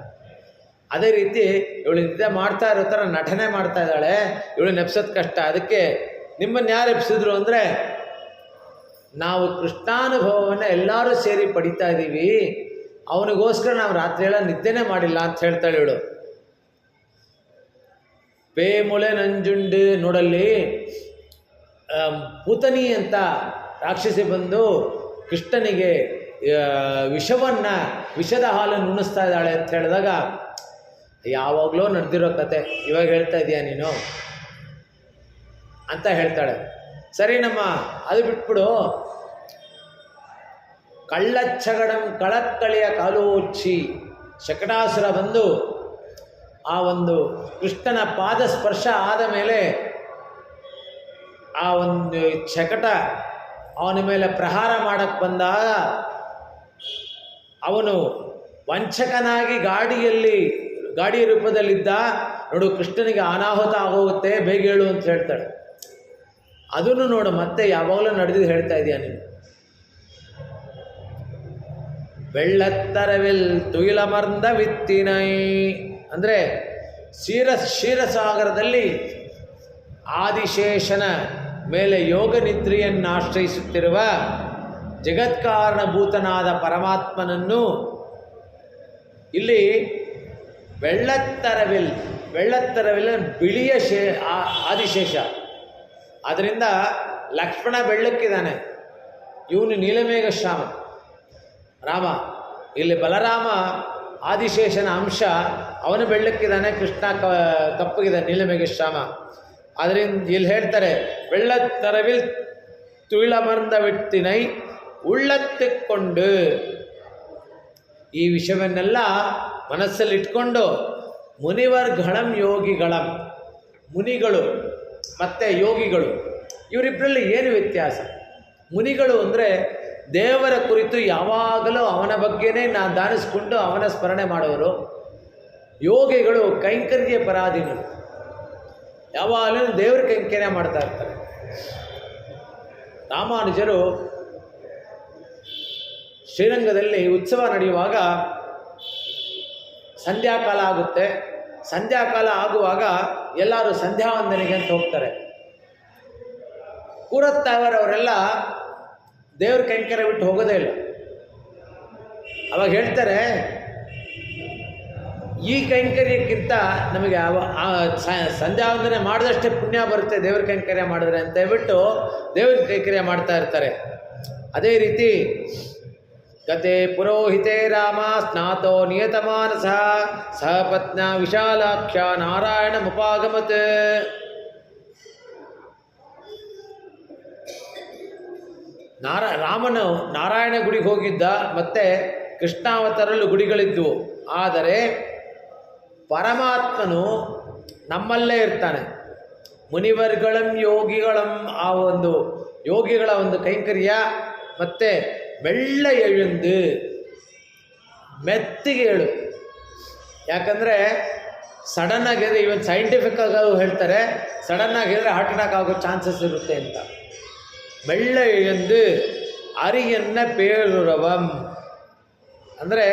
ಅದೇ ರೀತಿ ಇವಳು ನಿದ್ದೆ ಮಾಡ್ತಾ ಇರೋ ಥರ ನಟನೆ ಮಾಡ್ತಾ ಇದ್ದಾಳೆ, ಇವಳು ನೆಪ್ಸೋದು ಕಷ್ಟ. ಅದಕ್ಕೆ ನಿಮ್ಮನ್ನು ಯಾರು ಎಬ್ಸಿದ್ರು ಅಂದರೆ, ನಾವು ಕೃಷ್ಣಾನುಭವವನ್ನು ಎಲ್ಲರೂ ಸೇರಿ ಪಡಿತಾ ಇದ್ದೀವಿ, ಅವನಿಗೋಸ್ಕರ ನಾವು ರಾತ್ರಿ ಎಲ್ಲ ನಿದ್ದೆನೇ ಮಾಡಿಲ್ಲ ಅಂತ ಹೇಳ್ತಾಳೆ ಇವಳು. ಪೇಮುಳೆ ನಂಜುಂಡು ನೋಡಲ್ಲಿ ಪೂತನಿ ಅಂತ ರಾಕ್ಷಸಿ ಬಂದು ಕೃಷ್ಣನಿಗೆ ವಿಷದ ಹಾಲನ್ನು ಉಣಿಸ್ತಾ ಇದ್ದಾಳೆ ಅಂತ ಹೇಳಿದಾಗ, ಯಾವಾಗಲೂ ನಡೆದಿರೋ ಕತೆ ಇವಾಗ ಹೇಳ್ತಾ ಇದೀಯ ನೀನು ಅಂತ ಹೇಳ್ತಾಳೆ. ಸರಿನಮ್ಮ, ಅದು ಬಿಟ್ಬಿಡು, ಕಳ್ಳಚ್ಚಗಡಂ ಕಳಕ್ಕಳಿಯ ಕಾಲೋಚ್ಚಿ ಶಕಟಾಸುರ ಬಂದು ಆ ಒಂದು ಕೃಷ್ಣನ ಪಾದ ಸ್ಪರ್ಶ ಆದ ಮೇಲೆ ಆ ಒಂದು ಶಕಟ ಅವನ ಮೇಲೆ ಪ್ರಹಾರ ಮಾಡಕ್ಕೆ ಬಂದಾಗ ಅವನು ವಂಚಕನಾಗಿ ಗಾಡಿ ರೂಪದಲ್ಲಿದ್ದ. ನೋಡು, ಕೃಷ್ಣನಿಗೆ ಅನಾಹುತ ಆಗೋಗುತ್ತೆ, ಬೇಗ ಹೇಳು ಅಂತ ಹೇಳ್ತಾಳೆ. ಅದನ್ನು ನೋಡು, ಮತ್ತೆ ಯಾವಾಗಲೂ ನಡೆದಿದ್ದು ಹೇಳ್ತಾ ಇದೀಯ ನೀನು. வெள்ளத்தரவில் துயிலமர்ந்த ವಿತ್ತಿನೈ ಅಂದರೆ ಕ್ಷೀರಸಾಗರದಲ್ಲಿ ಆದಿಶೇಷನ ಮೇಲೆ ಯೋಗ ನಿದ್ರೆಯನ್ನು ಆಶ್ರಯಿಸುತ್ತಿರುವ ಜಗತ್ಕಾರಣಭೂತನಾದ ಪರಮಾತ್ಮನನ್ನು ಇಲ್ಲಿ ಬೆಳ್ಳತ್ತರವಿಲ್ ಬಿಳಿಯ ಆದಿಶೇಷ. ಆದ್ದರಿಂದ ಲಕ್ಷ್ಮಣ ಬೆಳ್ಳಕ್ಕಿದ್ದಾನೆ, ಇವನು ನೀಲಮೇಘ ಶ್ಯಾಮ ರಾಮ. ಇಲ್ಲಿ ಬಲರಾಮ ಆದಿಶೇಷನ ಅಂಶ, ಅವನು ಬೆಳ್ಳಕ್ಕಿದ್ದಾನೆ, ಕೃಷ್ಣ ಕಪ್ಪಗಿದ್ದಾನೆ, ನೀಲಮೇಘ ಶ್ಯಾಮ. ಅದರಿಂದ ಇಲ್ಲಿ ಹೇಳ್ತಾರೆ, வெள்ளத்தரவில் துயிலமர்ந்த வித்தினை ಉಳ್ಳತ್ತಿಕೊಂಡು. ಈ ವಿಷಯವನ್ನೆಲ್ಲ ಮನಸ್ಸಲ್ಲಿಟ್ಕೊಂಡು ಮುನಿವರ್ಗಳಂ ಯೋಗಿಗಳಂ, ಮುನಿಗಳು ಮತ್ತು ಯೋಗಿಗಳು ಇವರಿಬ್ಬರಲ್ಲಿ ಏನು ವ್ಯತ್ಯಾಸ? ಮುನಿಗಳು ಅಂದರೆ ದೇವರ ಕುರಿತು ಯಾವಾಗಲೂ ಅವನ ಬಗ್ಗೆನೇ ನಾನು ದಾನಿಸ್ಕೊಂಡು ಅವನ ಸ್ಮರಣೆ ಮಾಡೋರು. ಯೋಗಿಗಳು ಕೈಂಕರ್ಯ ಪರಾಧೀನರು, ಯಾವಾಗಲೂ ದೇವರ ಕೈಂಕರ್ಯ ಮಾಡ್ತಾ ಇರ್ತಾರೆ. ರಾಮಾನುಜರು ಶ್ರೀರಂಗದಲ್ಲಿ ಉತ್ಸವ ನಡೆಯುವಾಗ ಸಂಧ್ಯಾಕಾಲ ಆಗುತ್ತೆ. ಸಂಧ್ಯಾಕಾಲ ಆಗುವಾಗ ಎಲ್ಲರೂ ಸಂಧ್ಯಾ ವಂದನೆಗೆ ಅಂತ ಹೋಗ್ತಾರೆ. ಕೂರತ್ತಾಯವರವರೆಲ್ಲ ದೇವ್ರ ಕೈಂಕರ್ಯ ಬಿಟ್ಟು ಹೋಗೋದೇ ಇಲ್ಲ. ಅವಾಗ ಹೇಳ್ತಾರೆ, ಈ ಕೈಂಕರ್ಯಕ್ಕಿಂತ ನಮಗೆ ಸಂಧ್ಯಾ ವಂದನೆ ಮಾಡಿದಷ್ಟೇ ಪುಣ್ಯ ಬರುತ್ತೆ ದೇವ್ರ ಕೈಂಕರ್ಯ ಮಾಡಿದ್ರೆ ಅಂತ ಹೇಳ್ಬಿಟ್ಟು ದೇವ್ರ ಕೈಂಕರ್ಯ ಮಾಡ್ತಾ ಇರ್ತಾರೆ. ಅದೇ ರೀತಿ ಗತೆ ಪುರೋಹಿತೆ ರಾಮ ಸ್ನಾತೋ ನಿಯತಮಾನಸಃ ಸಹ ಪತ್ನ್ಯಾ ವಿಶಾಲಾಖ್ಯ ನಾರಾಯಣಮುಪಾಗಮತ್. ರಾಮನು ನಾರಾಯಣ ಗುಡಿಗೆ ಹೋಗಿದ್ದ, ಮತ್ತು ಕೃಷ್ಣಾವತಾರಲ್ಲೂ ಗುಡಿಗಳಿದ್ವು. ಆದರೆ ಪರಮಾತ್ಮನು ನಮ್ಮಲ್ಲೇ ಇರ್ತಾನೆ. ಮುನಿವರ್ಗಳಂ ಯೋಗಿಗಳಂ, ಆ ಒಂದು ಯೋಗಿಗಳ ಒಂದು ಕೈಂಕರ್ಯ, ಮತ್ತು ಮೆಲ್ಲ ಎഴുந்து ಮೆತ್ತಿಗೆ ಹೇಳು. ಯಾಕಂದರೆ ಸಡನ್ನಾಗಿ ಹೇಳಿದ್ರೆ, ಇವನ್ ಸೈಂಟಿಫಿಕ್ ಆಗಿ ಹೇಳ್ತಾರೆ, ಸಡನ್ನಾಗಿ ಹೇಳಿದ್ರೆ ಹಾರ್ಟ್ ಅಟ್ಯಾಕ್ ಆಗೋ ಚಾನ್ಸಸ್ ಇರುತ್ತೆ ಅಂತ. ಮೆಲ್ಲ ಎഴുந்து ಅರಿಯನ್ನ ಪೇರುರವಂ ಅಂದರೆ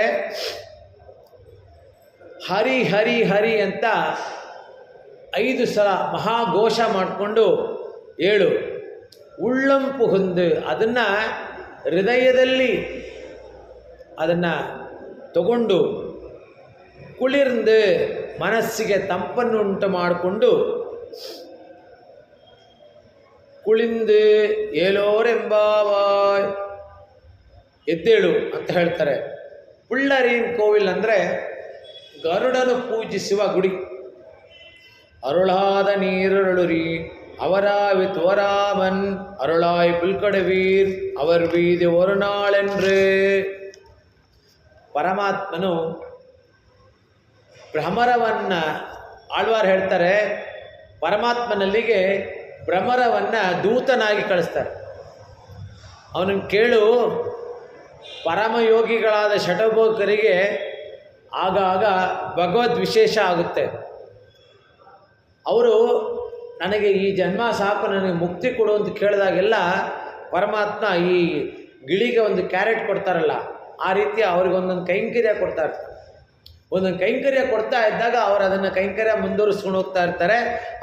ಹರಿ ಹರಿ ಹರಿ ಅಂತ 5 ಸಲ ಮಹಾಘೋಷ ಮಾಡಿಕೊಂಡು ಹೇಳು. ಉಳ್ಳಂಪು ಹೊಂದು ಅದನ್ನು ಹೃದಯದಲ್ಲಿ ಅದನ್ನು ತಗೊಂಡು, ಕುಳಿರ್ந்து ಮನಸ್ಸಿಗೆ ತಂಪನ್ನು ಉಂಟು ಮಾಡಿಕೊಂಡು, ಕುಳಿಂದು ಏಲೋರೆಂಬಾವಾಯ್ ಎದ್ದೇಳು ಅಂತ ಹೇಳ್ತಾರೆ. ಪುಳ್ಳರೀನ್ ಕೋವಿಲ್ ಅಂದರೆ ಗರುಡನು ಪೂಜಿಸುವ ಗುಡಿ. ಅರುಳಾದ ನೀರರುಳುರಿ ಅವರಾವಿ ತೋರಾಮನ್ ಅರುಳಾಯ್ ಪುಲ್ಕಡವೀರ್ ಅವರ್ வீதி ஒரு நாள் என்று. ಪರಮಾತ್ಮನು ಭ್ರಮರವನ್ನು ಆಳ್ವಾರ್ ಹೇಳ್ತಾರೆ, ಪರಮಾತ್ಮನಲ್ಲಿಗೆ ಭ್ರಮರವನ್ನು ದೂತನಾಗಿ ಕಳಿಸ್ತಾರೆ. ಅವನನ್ನು ಕೇಳು, ಪರಮಯೋಗಿಗಳಾದ ಷಟಭೋಗರಿಗೆ ಆಗಾಗ ಭಗವದ್ ವಿಶೇಷ ಆಗುತ್ತೆ. ಅವರು ನನಗೆ ಈ ಜನ್ಮ ಸಾಕು, ನನಗೆ ಮುಕ್ತಿ ಕೊಡು ಅಂತ ಕೇಳಿದಾಗೆಲ್ಲ ಪರಮಾತ್ಮ ಈ ಗಿಳಿಗೆ ಒಂದು ಕ್ಯಾರೆಟ್ ಕೊಡ್ತಾರಲ್ಲ, ಆ ರೀತಿ ಅವ್ರಿಗೊಂದೊಂದು ಕೈಂಕರ್ಯ ಕೊಡ್ತಾ ಇರ್ತಾರೆ. ಒಂದೊಂದು ಕೈಂಕರ್ಯ ಕೊಡ್ತಾ ಇದ್ದಾಗ ಅವರು ಅದನ್ನು ಕೈಂಕರ್ಯ ಮುಂದುವರಿಸ್ಕೊಂಡು ಹೋಗ್ತಾ ಇರ್ತಾರೆ.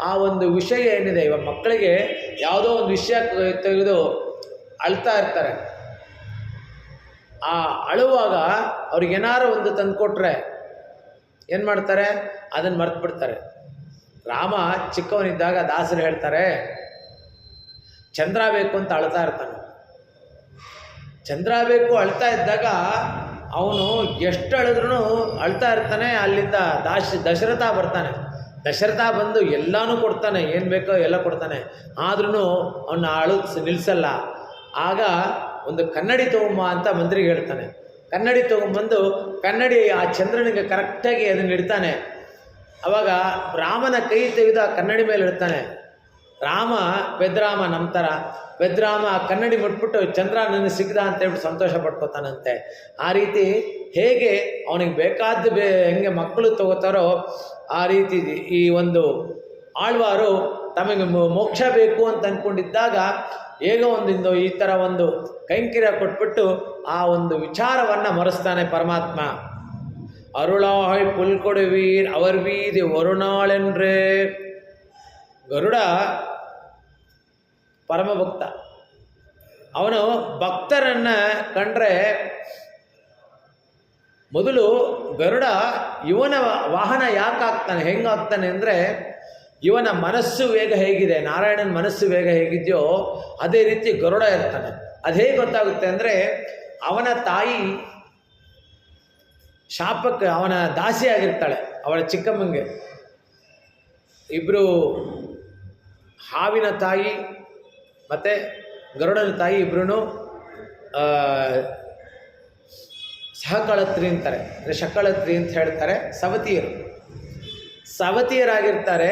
ಆ ಒಂದು ವಿಷಯ ಏನಿದೆ, ಇವಾಗ ಮಕ್ಕಳಿಗೆ ಯಾವುದೋ ಒಂದು ವಿಷಯ ತೆಗೆದು ಅಳ್ತಾ ಇರ್ತಾರೆ. ಆ ಅಳುವಾಗ ಅವ್ರಿಗೇನಾರು ಒಂದು ತಂದು ಕೊಟ್ಟರೆ ಏನು ಮಾಡ್ತಾರೆ, ಅದನ್ನು ಮರ್ತು ಬಿಡ್ತಾರೆ. ರಾಮ ಚಿಕ್ಕವನಿದ್ದಾಗ ದಾಸರು ಹೇಳ್ತಾರೆ, ಚಂದ್ರ ಬೇಕು ಅಂತ ಅಳ್ತಾ ಇರ್ತಾನೆ. ಚಂದ್ರ ಬೇಕು ಅಳ್ತಾ ಇದ್ದಾಗ ಅವನು ಎಷ್ಟು ಅಳಿದ್ರೂ ಅಳ್ತಾ ಇರ್ತಾನೆ. ಅಲ್ಲಿಂದ ದಶರಥ ಬರ್ತಾನೆ. ದಶರಥ ಬಂದು ಎಲ್ಲನೂ ಕೊಡ್ತಾನೆ, ಏನು ಬೇಕೋ ಎಲ್ಲ ಕೊಡ್ತಾನೆ. ಆದ್ರೂ ಅವನ್ನ ನಿಲ್ಲಿಸಲ್ಲ. ಆಗ ಒಂದು ಕನ್ನಡಿ ತಗೊಂಬ ಅಂತ ಮಂತ್ರಿಗೆ ಹೇಳ್ತಾನೆ. ಕನ್ನಡಿ ತೊಗೊಂಬಂದು ಕನ್ನಡಿ ಆ ಚಂದ್ರನಿಗೆ ಕರೆಕ್ಟಾಗಿ ಅದನ್ನು ಇಡ್ತಾನೆ. ಅವಾಗ ರಾಮನ ಕೈ ತೆಗೆದು ಆ ಕನ್ನಡಿ ಮೇಲೆ ಇಡ್ತಾನೆ. ರಾಮ ಪೆದ್ರಾಮ ನಮ್ಮ ಥರ ಪೆದ್ರಾಮ ಆ ಕನ್ನಡಿ ಮುಟ್ಬಿಟ್ಟು ಚಂದ್ರ ನನಗೆ ಸಿಗ್ದ ಅಂತ ಹೇಳ್ಬಿಟ್ಟು ಸಂತೋಷ ಪಡ್ಕೋತಾನಂತೆ. ಆ ರೀತಿ ಹೇಗೆ ಅವನಿಗೆ ಬೇಕಾದ್ದು ಹೆಂಗೆ ಮಕ್ಕಳು ತಗೋತಾರೋ ಆ ರೀತಿ ಈ ಒಂದು ಆಳ್ವಾರು ತಮಗೆ ಮೋಕ್ಷ ಬೇಕು ಅಂತ ಅಂದ್ಕೊಂಡಿದ್ದಾಗ ಹೇಗೋ ಒಂದಿಂದು ಈ ಥರ ಒಂದು ಕೈಂಕರ್ಯ ಕೊಟ್ಬಿಟ್ಟು ಆ ಒಂದು ವಿಚಾರವನ್ನು ಮರೆಸ್ತಾನೆ ಪರಮಾತ್ಮ. ಅರುಳಾಯ್ ಪುಲ್ಕೊಡುವೀರ್ ಅವರ್ வீதி ஒரு நாள் என்று. ಗರುಡ ಪರಮಭಕ್ತ. ಅವನು ಭಕ್ತರನ್ನು ಕಂಡ್ರೆ ಮೊದಲು ಗರುಡ ಇವನ ವಾಹನ ಯಾಕಾಗ್ತಾನೆ, ಹೆಂಗಾಗ್ತಾನೆ ಅಂದರೆ ಇವನ ಮನಸ್ಸು ವೇಗ ಹೇಗಿದೆ, ನಾರಾಯಣನ ಮನಸ್ಸು ವೇಗ ಹೇಗಿದೆಯೋ ಅದೇ ರೀತಿ ಗರುಡ ಇರ್ತಾನೆ. ಅದು ಹೇಗೆ ಗೊತ್ತಾಗುತ್ತೆ ಅಂದರೆ ಅವನ ತಾಯಿ ಶಾಪಕ್ಕೆ ಅವನ ದಾಸಿಯಾಗಿರ್ತಾಳೆ. ಅವಳ ಚಿಕ್ಕಮ್ಮಂಗೆ ಇಬ್ಬರು, ಹಾವಿನ ತಾಯಿ ಮತ್ತು ಗರುಡನ ತಾಯಿ ಇಬ್ಬರೂ ಸಹಕಳತ್ರಿ ಅಂತಾರೆ, ಅಂದರೆ ಶಕಳತ್ರಿ ಅಂತ ಹೇಳ್ತಾರೆ. ಸವತಿಯರಾಗಿರ್ತಾರೆ.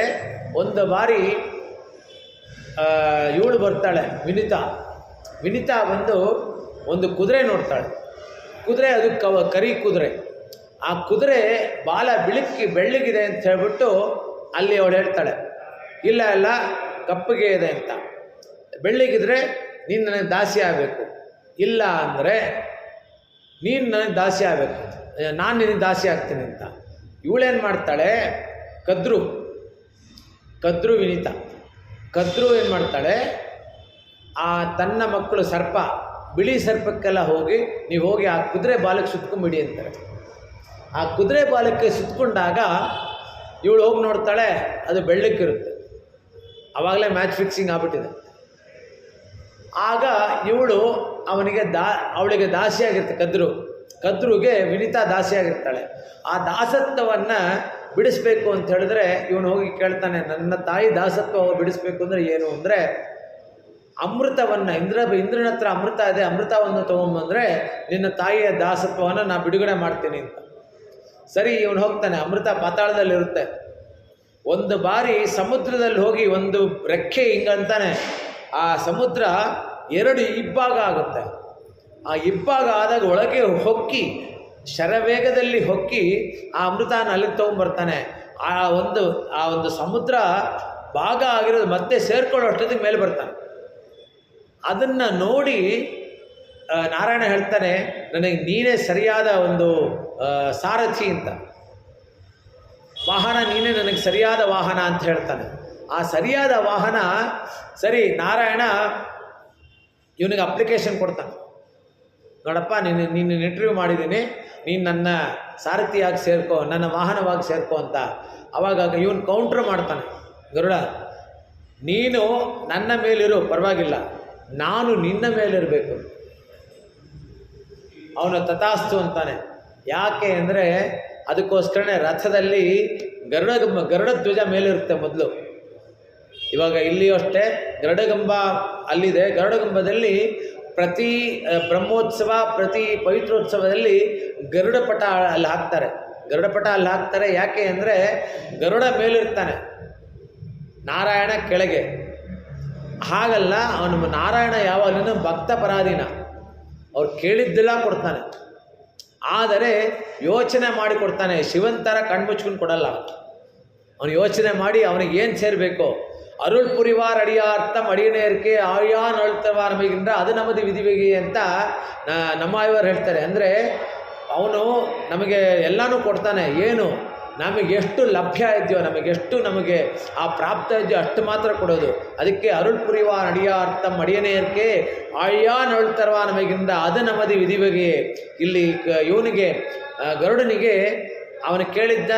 ಒಂದು ಬಾರಿ ಇವಳು ಬರ್ತಾಳೆ, ವಿನಿತಾ ಬಂದು ಒಂದು ಕುದುರೆ ನೋಡ್ತಾಳೆ. ಕುದುರೆ ಅದು ಕರಿ ಕುದುರೆ. ಆ ಕುದುರೆ ಬಾಲ ಬೆಳ್ಳಗಿದೆ ಅಂತ ಹೇಳ್ಬಿಟ್ಟು ಅಲ್ಲಿ ಅವಳು ಹೇಳ್ತಾಳೆ, ಇಲ್ಲ ಕಪ್ಪಗೆ ಇದೆ ಅಂತ. ಬೆಳ್ಳಗಿದ್ರೆ ನೀನು ನನಗೆ ದಾಸಿ ಆಗಬೇಕು, ಇಲ್ಲ ಅಂದರೆ ನೀನು ನನಗೆ ದಾಸಿ ಆಗಬೇಕು, ನಾನು ನಿನಗೆ ದಾಸಿ ಆಗ್ತೀನಿ ಅಂತ. ಇವಳೇನು ಮಾಡ್ತಾಳೆ, ಕದ್ರು ವಿನಿತಾ ಏನು ಮಾಡ್ತಾಳೆ, ಆ ತನ್ನ ಮಕ್ಕಳು ಸರ್ಪ, ಬಿಳಿ ಸರ್ಪಕ್ಕೆಲ್ಲ ಹೋಗಿ ನೀವು ಹೋಗಿ ಆ ಕುದುರೆ ಬಾಲಕ್ಕೆ ಸುತ್ಕೊಂಬಿಡಿ ಅಂತಾರೆ. ಆ ಕುದುರೆ ಬಾಲಕ್ಕೆ ಸುತ್ತಕೊಂಡಾಗ ಇವಳು ಹೋಗಿ ನೋಡ್ತಾಳೆ, ಅದು ಬೆಳ್ಳಕ್ಕಿರುತ್ತೆ. ಆವಾಗಲೇ ಮ್ಯಾಚ್ ಫಿಕ್ಸಿಂಗ್ ಆಗ್ಬಿಟ್ಟಿದೆ. ಆಗ ಇವಳು ಅವಳಿಗೆ ದಾಸಿಯಾಗಿರ್ತಾಳೆ. ಕದ್ರುಗೆ ವಿನಿತಾ ದಾಸಿಯಾಗಿರ್ತಾಳೆ. ಆ ದಾಸತ್ವವನ್ನು ಬಿಡಿಸ್ಬೇಕು ಅಂತ ಹೇಳಿದ್ರೆ ಇವನು ಹೋಗಿ ಕೇಳ್ತಾನೆ, ನನ್ನ ತಾಯಿ ದಾಸತ್ವ ಬಿಡಿಸ್ಬೇಕು ಅಂದರೆ ಏನು ಅಂದರೆ ಅಮೃತವನ್ನು ಇಂದ್ರನ ಹತ್ರ ಅಮೃತ ಇದೆ, ಅಮೃತವನ್ನು ತೊಗೊಂಬಂದರೆ ನಿನ್ನ ತಾಯಿಯ ದಾಸತ್ವವನ್ನು ನಾನು ಬಿಡುಗಡೆ ಮಾಡ್ತೀನಿ ಅಂತ. ಸರಿ, ಇವನು ಹೋಗ್ತಾನೆ. ಅಮೃತ ಪಾತಾಳದಲ್ಲಿರುತ್ತೆ. ಒಂದು ಬಾರಿ ಸಮುದ್ರದಲ್ಲಿ ಹೋಗಿ ಒಂದು ರೆಕ್ಕೆ ಹಿಂಗಂತಾನೆ, ಆ ಸಮುದ್ರ 2 ಇಬ್ಬಾಗ ಆಗುತ್ತೆ. ಆ ಇಬ್ಬಾಗ ಆದಾಗ ಒಳಗೆ ಹೊಕ್ಕಿ ಶರವೇಗದಲ್ಲಿ ಹೊಕ್ಕಿ ಆ ಅಮೃತನ ಅಲ್ಲಿಗೆ ತೊಗೊಂಬರ್ತಾನೆ. ಆ ಒಂದು ಸಮುದ್ರ ಭಾಗ ಆಗಿರೋದು ಮತ್ತೆ ಸೇರ್ಕೊಳ್ಳೋ ಅಷ್ಟೊತ್ತಿಗೆ ಮೇಲೆ ಬರ್ತಾನೆ. ಅದನ್ನು ನೋಡಿ ನಾರಾಯಣ ಹೇಳ್ತಾನೆ, ನನಗೆ ನೀನೇ ಸರಿಯಾದ ಒಂದು ಸಾರಥಿ ಅಂತ, ವಾಹನ ನೀನೇ ನನಗೆ ಸರಿಯಾದ ವಾಹನ ಅಂತ ಹೇಳ್ತಾನೆ. ಆ ಸರಿಯಾದ ವಾಹನ ನಾರಾಯಣ ಇವನಿಗೆ ಅಪ್ಲಿಕೇಶನ್ ಕೊಡ್ತಾನೆ. ನೋಡಪ್ಪ, ನೀನು ಇಂಟರ್ವ್ಯೂ ಮಾಡಿದ್ದೀನಿ, ನೀನು ನನ್ನ ಸಾರಥಿಯಾಗಿ ಸೇರ್ಕೋ, ನನ್ನ ವಾಹನವಾಗಿ ಸೇರ್ಕೋ ಅಂತ. ಅವಾಗ ಇವನು ಕೌಂಟ್ರ್ ಮಾಡ್ತಾನೆ, ಗರುಡ ನೀನು ನನ್ನ ಮೇಲಿರು ಪರವಾಗಿಲ್ಲ, ನಾನು ನಿನ್ನ ಮೇಲಿರಬೇಕು. ಅವನು ತಥಾಸ್ತು ಅಂತಾನೆ. ಯಾಕೆ ಅಂದರೆ ಅದಕ್ಕೋಸ್ಕರನೇ ರಥದಲ್ಲಿ ಗರುಡ ಧ್ವಜ ಮೇಲಿರುತ್ತೆ ಮೊದಲು. ಇವಾಗ ಇಲ್ಲಿಯೂ ಅಷ್ಟೇ ಗರುಡಗಂಬ ಅಲ್ಲಿದೆ. ಗರುಡಗಂಬದಲ್ಲಿ ಪ್ರತಿ ಬ್ರಹ್ಮೋತ್ಸವ, ಪ್ರತಿ ಪವಿತ್ರೋತ್ಸವದಲ್ಲಿ ಗರುಡಪಟ ಅಲ್ಲಿ ಹಾಕ್ತಾರೆ. ಯಾಕೆ ಅಂದರೆ ಗರುಡ ಮೇಲಿರ್ತಾನೆ, ನಾರಾಯಣ ಕೆಳಗೆ. ಹಾಗಲ್ಲ, ಅವನು ನಾರಾಯಣ ಯಾವಾಗಲೂ ಭಕ್ತ ಪರಾಧೀನ, ಅವ್ರು ಕೇಳಿದ್ದೆಲ್ಲ ಕೊಡ್ತಾನೆ. ಆದರೆ ಯೋಚನೆ ಮಾಡಿ ಕೊಡ್ತಾನೆ. ಶಿವಂತರ ಕಣ್ಮುಚ್ಕೊಂಡು ಕೊಡಲ್ಲ. ಅವನು ಯೋಚನೆ ಮಾಡಿ ಅವನಿಗೆ ಏನು ಸೇರಬೇಕು. ಅರುಳ್ ಪುರಿವಾರ್ ಅಡಿಯಾರ್ಥಂ ಅಡಿಯನೇರ್ಕೆ ಆಯಾನ್ ಅಳ್ತವ ನಮಗಿಂದ ಅದು ನಮ್ಮದು ವಿಧಿವಿಗೆ ಅಂತ ನಮ್ಮವರು ಹೇಳ್ತಾರೆ. ಅಂದರೆ ಅವನು ನಮಗೆ ಎಲ್ಲನೂ ಕೊಡ್ತಾನೆ. ಏನು ನಮಗೆ ಎಷ್ಟು ಲಭ್ಯ ಇದೆಯೋ, ನಮಗೆ ಆ ಪ್ರಾಪ್ತ ಇದೆಯೋ ಅಷ್ಟು ಮಾತ್ರ ಕೊಡೋದು. ಅದಕ್ಕೆ ಅರುಳ್ ಪುರಿವಾರ್ ಅಡಿಯಾರ್ಥಂ ಅಡಿಯನೇರ್ಕೆ ಆಯಾನ್ ಅಳ್ತವ ನಮಗಿಂದ ಅದು ನಮ್ಮದು ವಿಧಿವಿಗೆ. ಇಲ್ಲಿ ಇವನಿಗೆ ಗರುಡನಿಗೆ ಅವನು ಕೇಳಿದ್ದ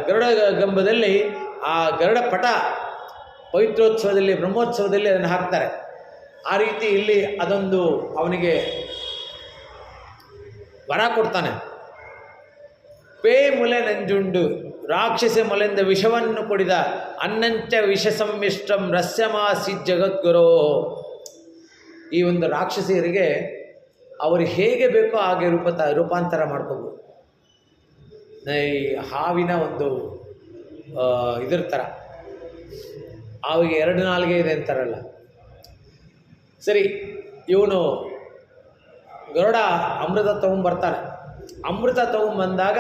ಗರುಡ ಗಂಬದಲ್ಲಿ ಆ ಗರುಡ ಪಟ ಪವಿತ್ರೋತ್ಸವದಲ್ಲಿ, ಬ್ರಹ್ಮೋತ್ಸವದಲ್ಲಿ ಅದನ್ನು ಹಾಕ್ತಾರೆ. ಆ ರೀತಿ ಇಲ್ಲಿ ಅದೊಂದು ಅವನಿಗೆ ವರ ಕೊಡ್ತಾನೆ. ಪೇ ಮುಲೆ ನಂಜುಂಡು ರಾಕ್ಷಸ ಮೊಲೆಂದ ವಿಷವನ್ನು ಕೊಡಿದ ಅನ್ನಂಚ ವಿಷ ಸಂಮಿಷ್ಟಂ ರಸ್ಯಮಾಸಿ ಜಗದ್ಗುರೋ. ಈ ಒಂದು ರಾಕ್ಷಸಿಯರಿಗೆ ಅವರು ಹೇಗೆ ಬೇಕೋ ಹಾಗೆ ರೂಪಾಂತರ ಮಾಡ್ಕೋಬೋದು. ಈ ಹಾವಿನ ಒಂದು ಇದ್ರ ಥರ, ಹಾವಿಗೆ 2 ನಾಲಿಗೆ ಇದೆ ಅಂತಾರಲ್ಲ. ಸರಿ, ಇವನು ಗರುಡ ಅಮೃತ ತೊಗೊಂಬರ್ತಾನೆ. ಅಮೃತ ತೊಗೊಂಬಂದಾಗ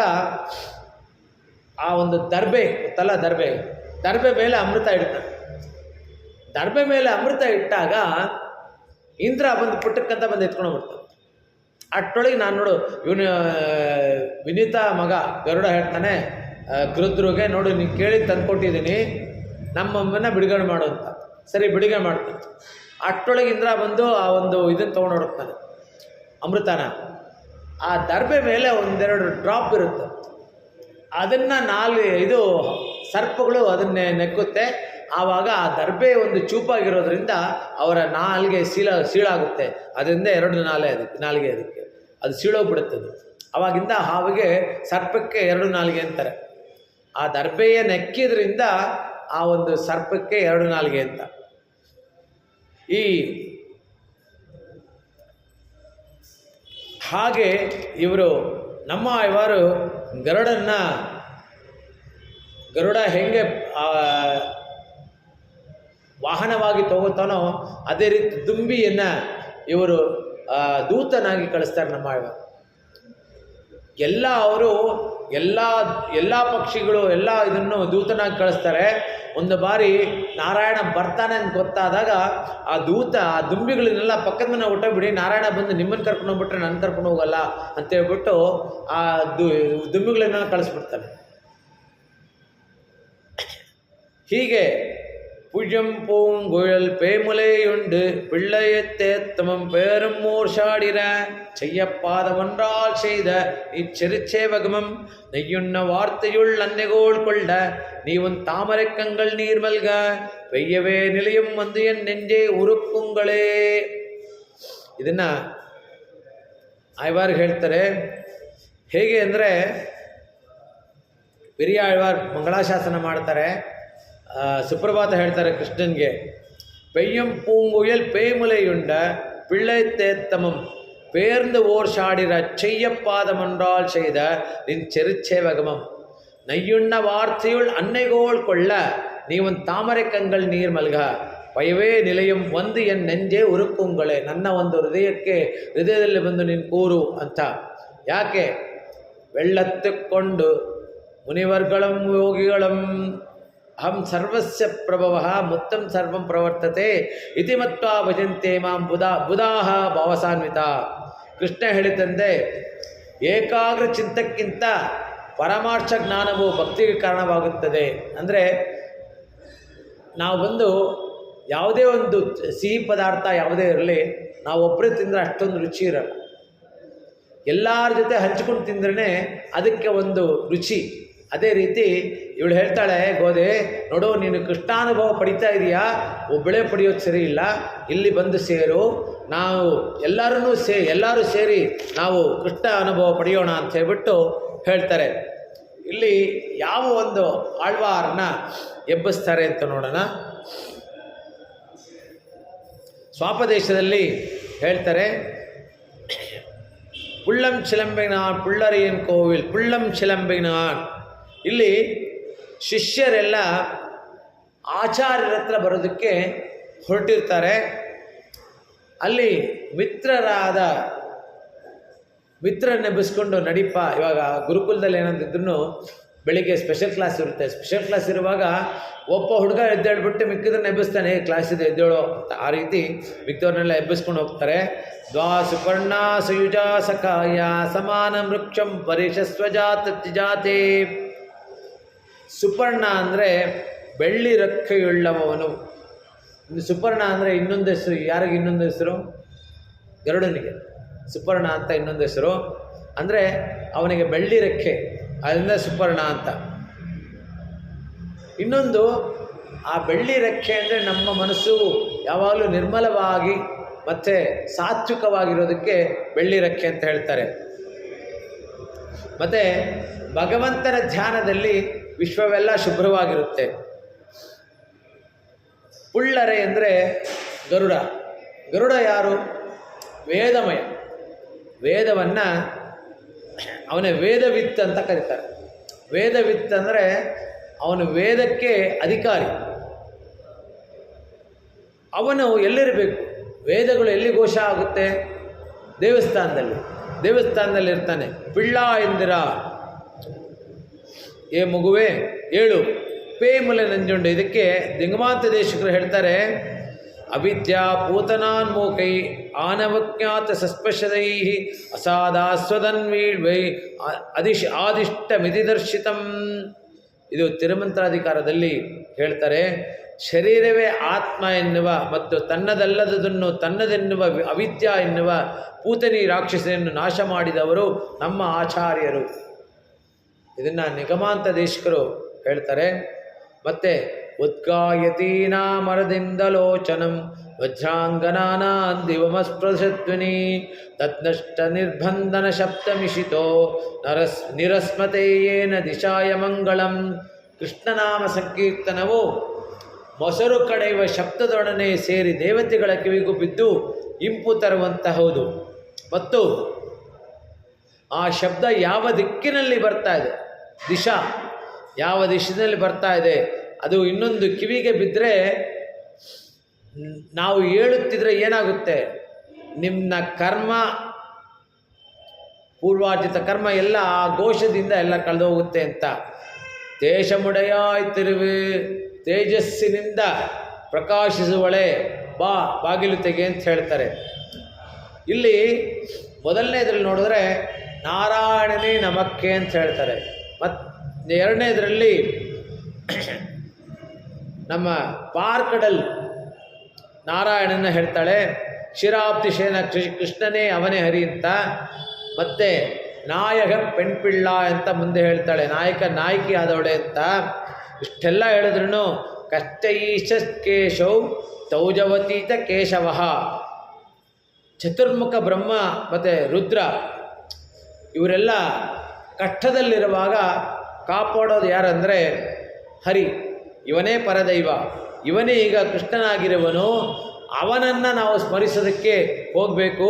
ಆ ಒಂದು ದರ್ಬೆ ಗೊತ್ತಲ್ಲ, ದರ್ಬೆ ಮೇಲೆ ಅಮೃತ ಇಡ್ತಾನೆ. ದರ್ಬೆ ಮೇಲೆ ಅಮೃತ ಇಟ್ಟಾಗ ಇಂದ್ರ ಬಂದು ಪುಟ್ಟಕ್ಕಂತ ಬಂದು ಎತ್ಕೊಂಡೋಗ್ಬಿಡ್ತಾನೆ. ಅಷ್ಟೊಳಗೆ ನಾನು ನೋಡು, ಇವನು ವಿನೀತಾ ಮಗ ಗರುಡ ಹೇಳ್ತಾನೆ ಗೃದ್ರುಗೆ, ನೋಡು ನೀನು ಕೇಳಿ ತಂದ್ಕೊಟ್ಟಿದ್ದೀನಿ, ನಮ್ಮಮ್ಮನ ಬಿಡುಗಡೆ ಮಾಡು ಅಂತ. ಸರಿ, ಬಿಡುಗಡೆ ಮಾಡ್ತಾನೆ. ಅಷ್ಟೊಳಗೆ ಇಂದ್ರ ಬಂದು ಆ ಒಂದು ಇದನ್ನು ತೊಗೊಂಡು ಹೊರಡ್ತಾನೆ, ಅಮೃತನ. ಆ ದರ್ಬೆ ಮೇಲೆ 1-2 ಡ್ರಾಪ್ ಇರುತ್ತೆ. ಅದನ್ನು ಸರ್ಪಗಳು ಅದನ್ನೇ ನೆಕ್ಕುತ್ತೆ. ಆವಾಗ ಆ ದರ್ಬೆ ಒಂದು ಚೂಪಾಗಿರೋದ್ರಿಂದ ಅವರ ನಾಲಿಗೆ ಸೀಳಾಗುತ್ತೆ. ಅದರಿಂದ 2 ನಾಲಿಗೆ ಅದಕ್ಕೆ ಅದು ಸೀಳೋಗ್ಬಿಡುತ್ತದೆ. ಆವಾಗಿಂದ ಹಾವಿಗೆ, ಸರ್ಪಕ್ಕೆ 2 ನಾಲಿಗೆ ಅಂತಾರೆ. ಆ ದರ್ಬೆಯ ನೆಕ್ಕಿದ್ರಿಂದ ಆ ಒಂದು ಸರ್ಪಕ್ಕೆ 2 ನಾಲಿಗೆ ಅಂತ. ಹಾಗೆ ಇವರು ಗರುಡ ಹೆಂಗೆ ವಾಹನವಾಗಿ ತಗೋತಾನೋ ಅದೇ ರೀತಿ ದುಂಬಿಯನ್ನು ಇವರು ದೂತನಾಗಿ ಕಳಿಸ್ತಾರೆ ನಮ್ಮವರು. ಎಲ್ಲ ಪಕ್ಷಿಗಳು ಎಲ್ಲ ಇದನ್ನು ದೂತನಾಗಿ ಕಳಿಸ್ತಾರೆ. ಒಂದು ಬಾರಿ ನಾರಾಯಣ ಬರ್ತಾನೆ ಅಂತ ಗೊತ್ತಾದಾಗ ಆ ದುಂಬಿಗಳನ್ನೆಲ್ಲ ಪಕ್ಕದ ಮನೆ ಹೊಟ್ಟೋಗ್ಬಿಡಿ, ನಾರಾಯಣ ಬಂದು ನಿಮ್ಮನ್ನು ಕರ್ಕೊಂಡು ಹೋಗ್ಬಿಟ್ರೆ ನನ್ನ ಕರ್ಕೊಂಡು ಹೋಗಲ್ಲ ಅಂತೇಳ್ಬಿಟ್ಟು ಆ ದುಂಬಿಗಳನ್ನ ಕಳಿಸ್ಬಿಡ್ತಾನೆ. ಹೀಗೆ புஜம் பூங்குழல் பேமுலையுண்டு பிள்ளையத்தே தமம் பேரும் மூர்ஷாடிர செய்யப்பாதமொன்றால் செய்த இச்சிறுச்சேவகமம் நெய்யுண்ண வார்த்தையுள் அன்னைகோள் கொள்ள நீவன் தாமரை கண்கள் நீர் மல்க பெய்யவே நிலையம் வந்து என் நெஞ்சே ಉರುಕ್ಕುಂಗಳೇ. ಇದನ್ನ ಆಳ್ವಾರ್ ಹೇಳ್ತಾರೆ. ಹೇಗೆ ಅಂದರೆ ಪೆರಿಯ ಆಳ್ವಾರ್ ಮಂಗಳಾಶಾಸನ ಮಾಡ್ತಾರೆ, ಸುಪ್ರಭಾತ ಹೇಳ್ತಾರೆ ಕೃಷ್ಣನ್ಗೆ. பெய்யும் பூங்குயில் பேய்முலையுண்ட பிள்ளை தேத்தமம் பேர்ந்து ஓர் சாடிர செய்யப்பாதமொன்றால் செய்த நின் செருச்சேவகமம் நையுண்ண வார்த்தையுள் அன்னைகோள் கொள்ள நீவன் தாமரை கண்கள் ನೀರ್ ಮಲ್ಗ ಪಯವೇ ನಿಲಯಂ ಒಂದು ಎನ್ ನೆಂಜೆ ಉರುಕ್ಕುಂಗಳೇ. ನನ್ನ ಒಂದು ಹೃದಯದಲ್ಲಿ ಬಂದು ನೀನು ಕೂರು ಅಂತ. ಯಾಕೆ? வெள்ளத்துக்கொண்டு முனிவர்களும் யோகிகளும் ಅಹಂ ಸರ್ವಸ್ಯ ಪ್ರಭವ ಮುತ್ತಂ ಸರ್ವಂ ಪ್ರವರ್ತತೆ ಇತಿ ಮತ್ವಾ ಭಜಂತೆ ಮಾಂ ಬುಧಾಹ ಭಾವಸಾನ್ವಿತ. ಕೃಷ್ಣ ಹೇಳಿದಂತೆ ಏಕಾಗ್ರ ಚಿಂತಕ್ಕಿಂತ ಪರಮಾರ್ಥ ಜ್ಞಾನವು ಭಕ್ತಿಗೆ ಕಾರಣವಾಗುತ್ತದೆ. ಅಂದರೆ ನಾವು ಬಂದು ಯಾವುದೇ ಒಂದು ಸಿಹಿ ಪದಾರ್ಥ ಯಾವುದೇ ಇರಲಿ, ನಾವು ಒಬ್ಬರೇ ತಿಂದರೆ ಅಷ್ಟೊಂದು ರುಚಿ ಇರಲ್ಲ. ಎಲ್ಲರ ಜೊತೆ ಹಂಚ್ಕೊಂಡು ತಿಂದ್ರೇ ಅದಕ್ಕೆ ಒಂದು ರುಚಿ. ಅದೇ ರೀತಿ ಇವಳು ಹೇಳ್ತಾಳೆ, ಗೋದೆ ನೋಡು, ನೀನು ಕೃಷ್ಣಾನುಭವ ಪಡಿತಾ ಇದೆಯಾ, ಒಬ್ಬಳೇ ಪಡೆಯೋದು ಸರಿ ಇಲ್ಲ, ಇಲ್ಲಿ ಬಂದು ಸೇರು, ನಾವು ಎಲ್ಲರೂ ಸೇರಿ ನಾವು ಕೃಷ್ಣ ಅನುಭವ ಪಡೆಯೋಣ ಅಂತ ಹೇಳ್ಬಿಟ್ಟು ಹೇಳ್ತಾರೆ. ಇಲ್ಲಿ ಯಾವ ಒಂದು ಆಳ್ವಾರನ್ನ ಎಬ್ಬಿಸ್ತಾರೆ ಅಂತ ನೋಡೋಣ. ಸ್ವಾಪದೇಶದಲ್ಲಿ ಹೇಳ್ತಾರೆ, புள்ளம் சிலம்பினான் புள்ளರಿಯನ್ ಕೋವಿಲ್ புள்ளಂ ಚಿಲಂಬಿನಾನ್. ಇಲ್ಲಿ ಶಿಷ್ಯರೆಲ್ಲ ಆಚಾರ್ಯರ ಹತ್ರ ಬರೋದಕ್ಕೆ ಹೊರಟಿರ್ತಾರೆ. ಅಲ್ಲಿ ಮಿತ್ರನೆಬ್ಬಿಸ್ಕೊಂಡು ನಡೀಪ. ಇವಾಗ ಗುರುಕುಲದಲ್ಲಿ ಏನಂತಿದ್ರು ಬೆಳಿಗ್ಗೆ ಸ್ಪೆಷಲ್ ಕ್ಲಾಸ್ ಇರುತ್ತೆ. ಸ್ಪೆಷಲ್ ಕ್ಲಾಸ್ ಇರುವಾಗ ಒಬ್ಬ ಹುಡುಗ ಎದ್ದೇಳ್ಬಿಟ್ಟು ಮಿಕ್ಕಿದ್ರನ್ನ ಎಬ್ಬಿಸ್ತಾನೆ, ಕ್ಲಾಸ್ ಇದೆ ಎದ್ದೇಳೋ ಅಂತ. ಆ ರೀತಿ ಮಿಕ್ಕಿದವ್ರನ್ನೆಲ್ಲ ಎಬ್ಬಿಸ್ಕೊಂಡು ಹೋಗ್ತಾರೆ. ದ್ವಾ ಸುಪರ್ಣ ಸುಯುಜ ಸಖಾಯ ಸಮಾನ ವೃಕ್ಷಂ ಪರಿಶಸ್ವಜಾತೆ. ಸುಪರ್ಣ ಅಂದರೆ ಬೆಳ್ಳಿ ರೆಕ್ಕೆಯುಳ್ಳವನು. ಸುಪರ್ಣ ಅಂದರೆ ಇನ್ನೊಂದು ಹೆಸರು. ಯಾರಿಗೆ ಇನ್ನೊಂದು ಹೆಸರು? ಗರುಡನಿಗೆ ಸುಪರ್ಣ ಅಂತ ಇನ್ನೊಂದು ಹೆಸರು. ಅಂದರೆ ಅವನಿಗೆ ಬೆಳ್ಳಿ ರೆಕ್ಕೆ, ಅದರಿಂದ ಸುಪರ್ಣ ಅಂತ. ಇನ್ನೊಂದು, ಆ ಬೆಳ್ಳಿ ರೆಕ್ಕೆ ಅಂದರೆ ನಮ್ಮ ಮನಸ್ಸು ಯಾವಾಗಲೂ ನಿರ್ಮಲವಾಗಿ ಮತ್ತು ಸಾತ್ವಿಕವಾಗಿರೋದಕ್ಕೆ ಬೆಳ್ಳಿ ರೆಕ್ಕೆ ಅಂತ ಹೇಳ್ತಾರೆ. ಮತ್ತು ಭಗವಂತನ ಧ್ಯಾನದಲ್ಲಿ ವಿಶ್ವವೆಲ್ಲ ಶುಭ್ರವಾಗಿರುತ್ತೆ. ಪುಳ್ಳರೆ ಅಂದರೆ ಗರುಡ. ಗರುಡ ಯಾರು? ವೇದಮಯ. ವೇದವನ್ನು ಅವನ ವೇದವಿತ್ ಅಂತ ಕರೀತಾರೆ. ವೇದವಿತ್ ಅಂದರೆ ಅವನು ವೇದಕ್ಕೆ ಅಧಿಕಾರಿ. ಅವನು ಎಲ್ಲಿರಬೇಕು? ವೇದಗಳು ಎಲ್ಲಿ ಘೋಷ ಆಗುತ್ತೆ? ದೇವಸ್ಥಾನದಲ್ಲಿ ಇರ್ತಾನೆ. ಪಿಳ್ಳ ಎಂದಿರ, ಏ ಮಗುವೆ ಏಳು ಪೇಮುಲೆ ನಂಜುಂಡು. ಇದಕ್ಕೆ ದಿಂಗಮಾಂತ ದೇಶಿಕರು ಹೇಳ್ತಾರೆ, ಅವಿದ್ಯಾ ಪೂತನಾನ್ಮೂಕೈ ಆನವಜ್ಞಾತ ಸಸ್ಪರ್ಶದೈ ಅಸಾದಾಸ್ವದನ್ವೀಳ್ವೈ ಆದಿಷ್ಟ ಮಿತಿದರ್ಶಿತಂ. ಇದು ತಿರುಮಂತ್ರಾಧಿಕಾರದಲ್ಲಿ ಹೇಳ್ತಾರೆ. ಶರೀರವೇ ಆತ್ಮ ಎನ್ನುವ ಮತ್ತು ತನ್ನದಲ್ಲದನ್ನು ತನ್ನದೆನ್ನುವ ಅವಿದ್ಯಾ ಎನ್ನುವ ಪೂತನಿ ರಾಕ್ಷಸೆಯನ್ನು ನಾಶ ಮಾಡಿದವರು ನಮ್ಮ ಆಚಾರ್ಯರು. ಇದನ್ನು ನಿಗಮಾಂತ ದೇಶಿಕರು ಹೇಳ್ತಾರೆ. ಮತ್ತು ಉದ್ಗಾಯತೀನಾ ಮರದಿಂದಲೋಚನಂ ವಜ್ರಾಂಗನಾನಾನ್ ದಿವಮಸ್ಪೃಶಧ್ವನಿ ತದ್ನಷ್ಟ ನಿರ್ಬಂಧನ ಶಬ್ದಮಿಷಿತೋ ನಿರಸ್ಮತೆಯೇನ ದಿಶಾಯ ಮಂಗಳಂ. ಕೃಷ್ಣನಾಮ ಸಂಕೀರ್ತನವು ಮೊಸರು ಕಡೆಯುವ ಶಬ್ದದೊಡನೆ ಸೇರಿ ದೇವತೆಗಳ ಕಿವಿಗೂ ಬಿದ್ದು ಇಂಪು ತರುವಂತಹುದು. ಮತ್ತು ಆ ಶಬ್ದ ಯಾವ ದಿಕ್ಕಿನಲ್ಲಿ ಬರ್ತಾ ಇದೆ, ದಿಶಾ ಯಾವ ದಿಶಿನಲ್ಲಿ ಬರ್ತಾ ಇದೆ, ಅದು ಇನ್ನೊಂದು ಕಿವಿಗೆ ಬಿದ್ದರೆ ನಾವು ಹೇಳುತ್ತಿದ್ರೆ ಏನಾಗುತ್ತೆ? ನಿಮ್ಮ ಕರ್ಮ, ಪೂರ್ವಾರ್ಜಿತ ಕರ್ಮ ಎಲ್ಲ ಆ ಘೋಷದಿಂದ ಎಲ್ಲ ಕಳೆದೋಗುತ್ತೆ ಅಂತ. ದೇಶಮುಡೆಯಾಯ್ತಿರುವೆ ತೇಜಸ್ಸಿನಿಂದ ಪ್ರಕಾಶಿಸುವಳೆ ಬಾ ಬಾಗಿಲು ತೆಗೆ ಅಂತ ಹೇಳ್ತಾರೆ. ಇಲ್ಲಿ ಮೊದಲನೇದ್ರಲ್ಲಿ ನೋಡಿದ್ರೆ ನಾರಾಯಣನೇ ನಮಕ್ಕೆ ಅಂತ ಹೇಳ್ತಾರೆ. ಮತ್ತು ಎರಡನೇದರಲ್ಲಿ ನಮ್ಮ ಪಾರ್ಕಡಲ್ ನಾರಾಯಣನ ಹೇಳ್ತಾಳೆ, ಶಿರಾಪ್ತಿಶೇನ ಕೃಷ್ಣನೇ ಅವನೇ ಹರಿ ಅಂತ. ಮತ್ತು ನಾಯಕ ಪೆಣ್ಪಿಳ್ಳ ಅಂತ ಮುಂದೆ ಹೇಳ್ತಾಳೆ, ನಾಯಕ ನಾಯಕಿ ಆದವಳೆ ಅಂತ. ಇಷ್ಟೆಲ್ಲ ಹೇಳಿದ್ರು ಕಷ್ಟೈಷ ಕೇಶೌ ತೌಜವತೀತ ಕೇಶವ. ಚತುರ್ಮುಖ ಬ್ರಹ್ಮ ಮತ್ತು ರುದ್ರ ಇವರೆಲ್ಲ ಕಷ್ಟದಲ್ಲಿರುವಾಗ ಕಾಪಾಡೋದು ಯಾರಂದರೆ ಹರಿ. ಇವನೇ ಪರದೈವ, ಇವನೇ ಈಗ ಕೃಷ್ಣನಾಗಿರುವನು. ಅವನನ್ನು ನಾವು ಸ್ಮರಿಸೋದಕ್ಕೆ ಹೋಗಬೇಕು,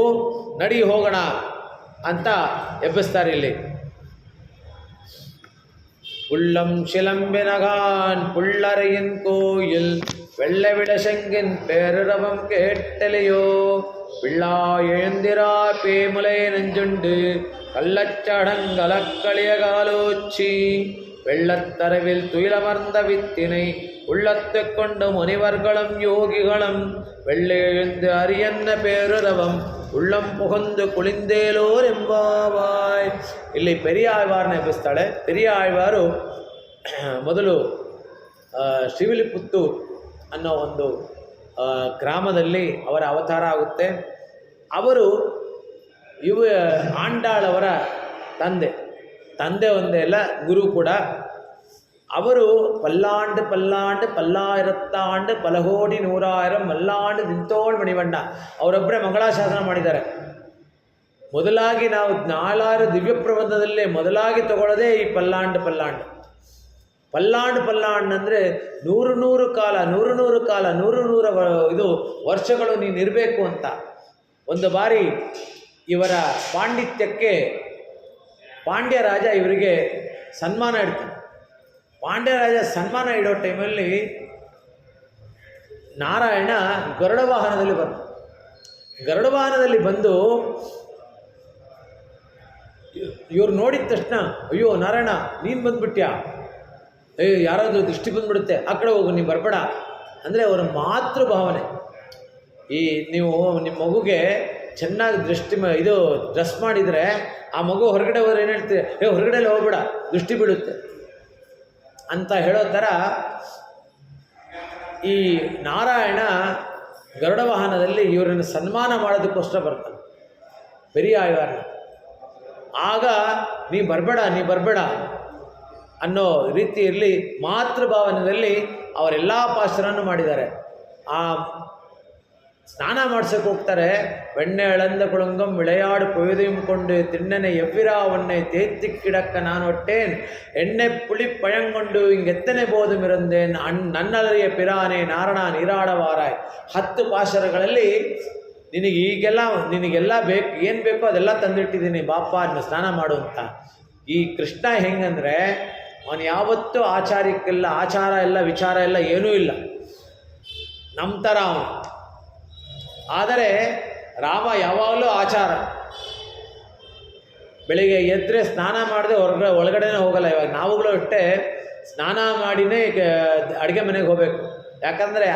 ನಡಿ ಹೋಗೋಣ ಅಂತ ಎಬ್ಬಿಸ್ತಾರೆ ಇಲ್ಲಿ. புள்ளம் சிலம்பினகான் புள்ளரையின் கோயில் வெள்ளை விடசங்கின் பேரரவம் கேட்டலையோ பிள்ளா எழுந்திரா பேமுலை நெஞ்சுண்டு கள்ளச்சடங்கலக்களிய காலோச்சி வெள்ளத்தரவில் துயிலமர்ந்த வித்தினை உள்ளத்து கொண்டு முனிவர்களும் யோகிகளும் வெள்ளை எழுந்து அரியன்ன பேருரவம் உள்ளம் புகுந்து ಕುಳಿಂದೇಲೋರ್ ಎಂಬಾವಾಯ್. ಇಲ್ಲಿ ಪೆರಿಯ ಆಳ್ವಾರನ್ನ ಎಬ್ಬಿಸ್ತಾಳೆ. ಪೆರಿಯ ಆಳ್ವಾರು ಮೊದಲು ಶ್ರೀವಿಲ್ಲಿಪುತ್ತೂರ್ ಅನ್ನೋ ಒಂದು ಗ್ರಾಮದಲ್ಲಿ ಅವರ ಅವತಾರ ಆಗುತ್ತೆ. ಅವರು ಆಂಡಾಳವರ ತಂದೆ ಒಂದೇ ಅಲ್ಲ, ಗುರು ಕೂಡ. ಅವರು பல்லாண்டு பல்லாயிரத்தாண்டு பலகோடி நூறாயிரம் மல்லாண்டு ನಿಂತೋಳ್ ಮಣಿವಣ್ಣ ಅವರೊಬ್ಬರೇ ಮಂಗಳಾಶಾಸನ ಮಾಡಿದ್ದಾರೆ. ಮೊದಲಾಗಿ ನಾವು 4 ದಿವ್ಯ ಪ್ರಬಂಧದಲ್ಲೇ ಮೊದಲಾಗಿ ತಗೊಳ್ಳೋದೇ ಈ ಪಲ್ಲಾಂಡು ಅಂದರೆ 100 ಕಾಲ ಇದು ವರ್ಷಗಳು ನೀನಿರಬೇಕು ಅಂತ. ಒಂದು ಬಾರಿ ಇವರ ಪಾಂಡಿತ್ಯಕ್ಕೆ ಪಾಂಡ್ಯ ರಾಜ ಇವರಿಗೆ ಸನ್ಮಾನ ಇಡ್ತಾನೆ. ಪಾಂಡ್ಯ ರಾಜ ಸನ್ಮಾನ ಇಡೋ ಟೈಮಲ್ಲಿ ನಾರಾಯಣ ಗರುಡ ವಾಹನದಲ್ಲಿ ಬಂದು ಇವ್ರು ನೋಡಿದ ತಕ್ಷಣ, ಅಯ್ಯೋ ನಾರಾಯಣ ನೀನು ಬಂದುಬಿಟ್ಯಾ, ಯಾರಾದರೂ ದೃಷ್ಟಿ ಬಂದುಬಿಡುತ್ತೆ, ಆ ಕಡೆ ಹೋಗು, ನೀವು ಬರಬೇಡ ಅಂದರೆ ಅವರ ಮಾತೃಭಾವನೆ. ನೀವು ನಿಮ್ಮ ಮಗುಗೆ ಚೆನ್ನಾಗಿ ಡ್ರೆಸ್ ಮಾಡಿದರೆ ಆ ಮಗು ಹೊರಗಡೆ ಹೋದ್ರೆ ಏನು ಹೇಳ್ತೀವಿ, ಹೊರಗಡೆ ಹೋಗ್ಬೇಡ ದೃಷ್ಟಿ ಬೀಳುತ್ತೆ ಅಂತ ಹೇಳೋ ಥರ ಈ ನಾರಾಯಣ ಗರುಡ ವಾಹನದಲ್ಲಿ ಇವರನ್ನು ಸನ್ಮಾನ ಮಾಡೋದಕ್ಕೋಸ್ಕರ ಬರ್ತಾನೆ ಪೆರಿಯ ಆಳ್ವಾರನ. ಆಗ ನೀ ಬರಬೇಡ ಅನ್ನೋ ರೀತಿಯಲ್ಲಿ ಮಾತೃಭಾವನದಲ್ಲಿ ಅವರೆಲ್ಲ ಪಾಶ್ರನ್ನು ಮಾಡಿದ್ದಾರೆ. ಆ ಸ್ನಾನ ಮಾಡ್ಸೋಕೆ ಹೋಗ್ತಾರೆ. வெண்ணை இழந்த குழுங்கம் விளையாடு பொழுதையும் கொண்டு திண்ணனை எவ்விரா உன்னை தேய்த்து கிடக்க நான் ஒட்டேன் எண்ணெய் புளி பழங்கொண்டு இங்கெத்தனை போதும் இருந்தேன் ನನ್ನಲರಿಯ ಪಿರಾನೆ ನಾರಣ ನೀರಾಡವಾರಾಯ್. 10 ಪಾಶರಗಳಲ್ಲಿ ನಿನಗೆಲ್ಲ ಏನು ಬೇಕೋ ಅದೆಲ್ಲ ತಂದಿಟ್ಟಿದ್ದೀನಿ, ಬಾಪ ಅದನ್ನ ಸ್ನಾನ ಮಾಡು ಅಂತ. ಈ ಕೃಷ್ಣ ಹೆಂಗಂದರೆ ಅವನು ಯಾವತ್ತೂ ಆಚಾರ ಇಲ್ಲ, ವಿಚಾರ ಇಲ್ಲ, ಏನೂ ಇಲ್ಲ, ನಮ್ಮ ಥರ ಅವನು. ಆದರೆ ರಾಮ ಯಾವಾಗಲೂ ಆಚಾರ. ಬೆಳಿಗ್ಗೆ ಎದ್ದರೆ ಸ್ನಾನ ಮಾಡದೆ ಒಳಗಡೆನೇ ಹೋಗಲ್ಲ. ಇವಾಗ ನಾವುಗಳು ಅಷ್ಟೇ ಸ್ನಾನ ಮಾಡಿನೇ ಅಡುಗೆ ಮನೆಗೆ ಹೋಗಬೇಕು. ಯಾಕಂದರೆ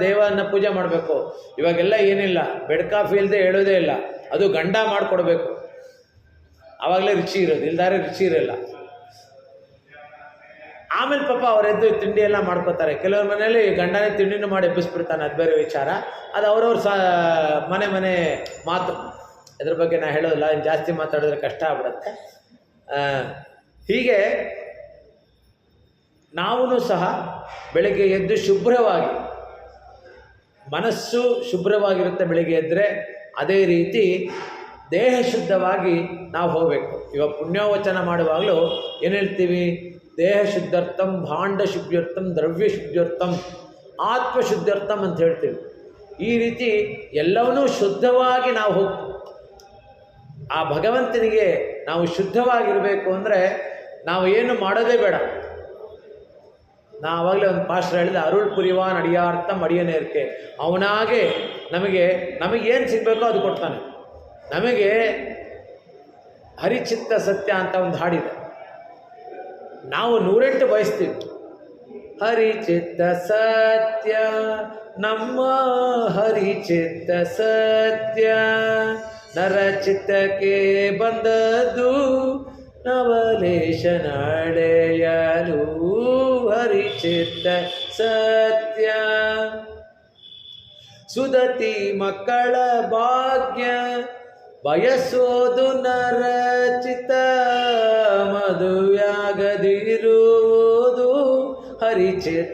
ದೇವನ ಪೂಜೆ ಮಾಡಬೇಕು. ಇವಾಗೆಲ್ಲ ಏನಿಲ್ಲ, ಬೆಡ್ ಕಾಫಿ ಇಲ್ಲದೆ ಹೇಳೋದೇ ಇಲ್ಲ, ಅದು ಗಂಡ ಮಾಡಿಕೊಡ್ಬೇಕು, ಆವಾಗಲೇ ರುಚಿ ಇರೋದು, ಇಲ್ದಾರೆ ರುಚಿ ಇರೋಲ್ಲ. ಆಮೇಲೆ ಪಾಪ ಅವರೆದ್ದು ತಿಂಡಿ ಎಲ್ಲ ಮಾಡ್ಕೋತಾರೆ. ಕೆಲವ್ರ ಮನೇಲಿ ಗಂಡನೇ ತಿಂಡಿನೂ ಮಾಡಿ ಎಬ್ಬಿಸ್ಬಿಡ್ತಾನೆ, ಅದು ಬೇರೆ ವಿಚಾರ. ಅದು ಅವ್ರವ್ರ ಮನೆ ಮಾತು, ಇದ್ರ ಬಗ್ಗೆ ನಾನು ಹೇಳೋದಿಲ್ಲ, ಜಾಸ್ತಿ ಮಾತಾಡಿದ್ರೆ ಕಷ್ಟ ಆಗ್ಬಿಡುತ್ತೆ. ಹೀಗೆ ನಾವೂ ಸಹ ಬೆಳಗ್ಗೆ ಎದ್ದು ಶುಭ್ರವಾಗಿ, ಮನಸ್ಸು ಶುಭ್ರವಾಗಿರುತ್ತೆ ಬೆಳಗ್ಗೆ ಎದ್ದರೆ. ಅದೇ ರೀತಿ ದೇಹ ಶುದ್ಧವಾಗಿ ನಾವು ಹೋಗಬೇಕು. ಇವಾಗ ಪುಣ್ಯವಚನ ಮಾಡುವಾಗಲೂ ಏನು ಹೇಳ್ತೀವಿ, ದೇಹ ಶುದ್ಧರ್ಥಂ, ಭಾಂಡ ಶುದ್ಧರ್ಥಂ, ದ್ರವ್ಯ ಶುದ್ಧರ್ಥಂ, ಆತ್ಮಶುದ್ಧರ್ಥಂ ಅಂತ ಹೇಳ್ತೀವಿ. ಈ ರೀತಿ ಎಲ್ಲವನ್ನೂ ಶುದ್ಧವಾಗಿ ನಾವು ಹೋಗ್ತೀವಿ. ಆ ಭಗವಂತನಿಗೆ ನಾವು ಶುದ್ಧವಾಗಿರಬೇಕು ಅಂದರೆ ನಾವು ಏನು ಮಾಡೋದೇ ಬೇಡ. ಆವಾಗಲೇ ಒಂದು ಪಾಶ್ರ ಹೇಳಿದೆ, ಅರುಳ್ ಪುರಿವಾನ್ ಅಡಿಯಾರ್ಥಂ ಅಡಿಯನೇರ್ಕೆ. ಅವನಾಗೆ ನಮಗೇನು ಸಿಗಬೇಕೋ ಅದು ಕೊಡ್ತಾನೆ. ನಮಗೆ ಹರಿಚಿತ್ತ ಸತ್ಯ ಅಂತ ಒಂದು ಹಾಡಿದೆ, ನಾವು 108 ಬಯಸ್ತೀವಿ. ಹರಿಚಿತ್ತ ಸತ್ಯ ನಮ್ಮ ಹರಿಚಿತ್ತ ಸತ್ಯ, ನರಚಿತ್ತಕ್ಕೆ ಬಂದದ್ದು ನವಲೇಶ ನಡೆಯಲು. ಹರಿಚಿತ್ತ ಸತ್ಯ ಸುದತಿ ಮಕ್ಕಳ ಭಾಗ್ಯ ಬಯಸೋದು ನರಚಿತ ಮದುವ್ಯಾಗದಿರುವುದು ಹರಿಚಿತ್ತವಯ್ಯ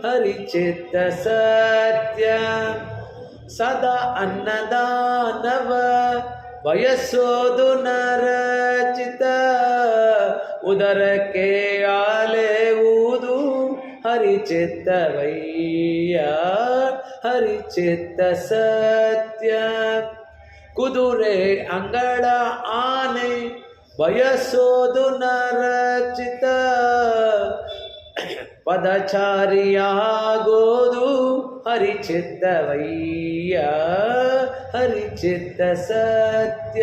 ಹರಿಚಿತ್ತ ಸತ್ಯ ಸದಾ ಅನ್ನದಾನವ ಬಯಸೋದು ನರಚಿತ ಉದರಕ್ಕೆ ಆಲೆವುದು ಹರಿಚಿತ್ತವಯ್ಯ ಹರಿಚಿತ್ತ ಸತ್ಯ ಕುದುರೆ ಅಂಗಳ ಆನೆ ಬಯಸೋದು ನರಚಿತ ಪದಚಾರಿಯಾಗೋದು ಹರಿಚಿತ್ತವಯ್ಯ ಹರಿಚಿತ್ತ ಸತ್ಯ.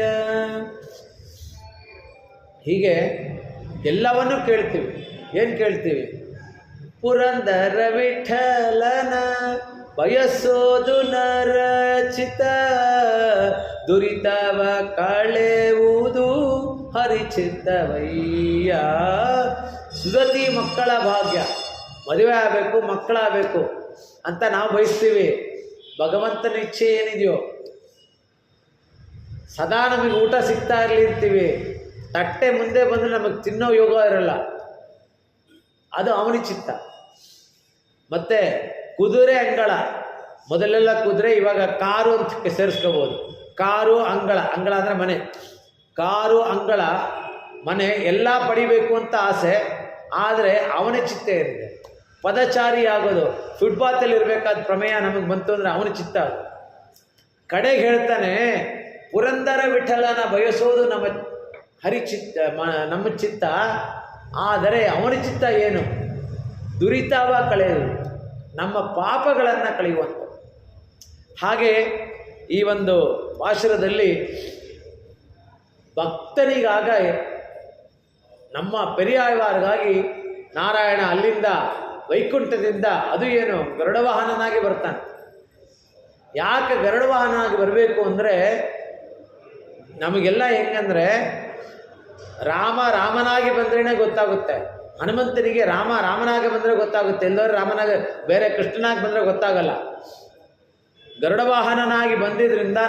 ಹೀಗೆ ಎಲ್ಲವನ್ನೂ ಕೇಳ್ತೀವಿ. ಏನು ಕೇಳ್ತೀವಿ? ಪುರಂದರ ವಿಠಲನ ಬಯಸೋದು ನರಚಿತ ದುರಿತವ ಕಳೆಯುವುದು ಹರಿಚಿತ್ತವಯ್ಯ. ಸುಗತಿ ಮಕ್ಕಳ ಭಾಗ್ಯ, ಮದುವೆ ಆಗಬೇಕು, ಮಕ್ಕಳಾಗಬೇಕು ಅಂತ ನಾವು ಬಯಸ್ತೀವಿ. ಭಗವಂತನ ಇಚ್ಛೆ ಏನಿದೆಯೋ ಸದಾ ನಮಗೆ ಊಟ ಸಿಗ್ತಾ ಇರಲಿ ಅಂತೀವಿ. ತಟ್ಟೆ ಮುಂದೆ ಬಂದರೆ ನಮಗೆ ತಿನ್ನೋ ಯೋಗ ಇರಲ್ಲ, ಅದು ಅವನ ಚಿತ್ತ. ಮತ್ತು ಕುದುರೆ ಅಂಗಳ, ಮೊದಲೆಲ್ಲ ಕುದುರೆ, ಇವಾಗ ಕಾರು ಅಂತ ಸೇರಿಸ್ಕೋಬೋದು. ಕಾರು ಅಂಗಳ, ಅಂಗಳ ಅಂದರೆ ಮನೆ, ಕಾರು ಅಂಗಳ ಮನೆ ಎಲ್ಲ ಪಡಿಬೇಕು ಅಂತ ಆಸೆ, ಆದರೆ ಅವನ ಚಿತ್ತ ಏನಿದೆ? ಪದಚಾರಿ ಆಗೋದು, ಫುಟ್ಪಾತಲ್ಲಿ ಇರಬೇಕಾದ ಪ್ರಮೇಯ ನಮಗೆ ಬಂತು ಅಂದರೆ ಅವನ ಚಿತ್ತ. ಕಡೆಗೆ ಹೇಳ್ತಾನೆ, ಪುರಂದರ ವಿಠಲನ ಬಯಸೋದು ನಮ್ಮ ಹರಿಚಿತ್ತ, ನಮ್ಮ ಚಿತ್ತ, ಆದರೆ ಅವನ ಚಿತ್ತ ಏನು? ದುರಿತವ ಕಳೆಯುವುದು, ನಮ್ಮ ಪಾಪಗಳನ್ನು ಕಳೆಯುವಂಥ. ಹಾಗೆ ಈ ಒಂದು ಪಾಶುರದಲ್ಲಿ ಭಕ್ತನಿಗಾಗ, ನಮ್ಮ ಪೆರಿಯಾಳ್ವಾರ್ಗಾಗಿ ನಾರಾಯಣ ಅಲ್ಲಿಂದ ವೈಕುಂಠದಿಂದ ಅದು ಏನು ಗರುಡವಾಹನನಾಗಿ ಬರ್ತಾನೆ. ಯಾಕೆ ಗರುಡವಾಹನನಾಗಿ ಬರಬೇಕು ಅಂದರೆ, ನಮಗೆಲ್ಲ ಹೆಂಗಂದರೆ ರಾಮ ರಾಮನಾಗಿ ಬಂದ್ರೇ ಗೊತ್ತಾಗುತ್ತೆ. ಹನುಮಂತನಿಗೆ ರಾಮ ರಾಮನಾಗಿ ಬಂದರೆ ಗೊತ್ತಾಗುತ್ತೆ, ಎಲ್ಲರೂ ರಾಮನಾಗಿ ಬೇರೆ ಕೃಷ್ಣನಾಗಿ ಬಂದರೆ ಗೊತ್ತಾಗಲ್ಲ. ಗರುಡವಾಹನನಾಗಿ ಬಂದಿದ್ದರಿಂದ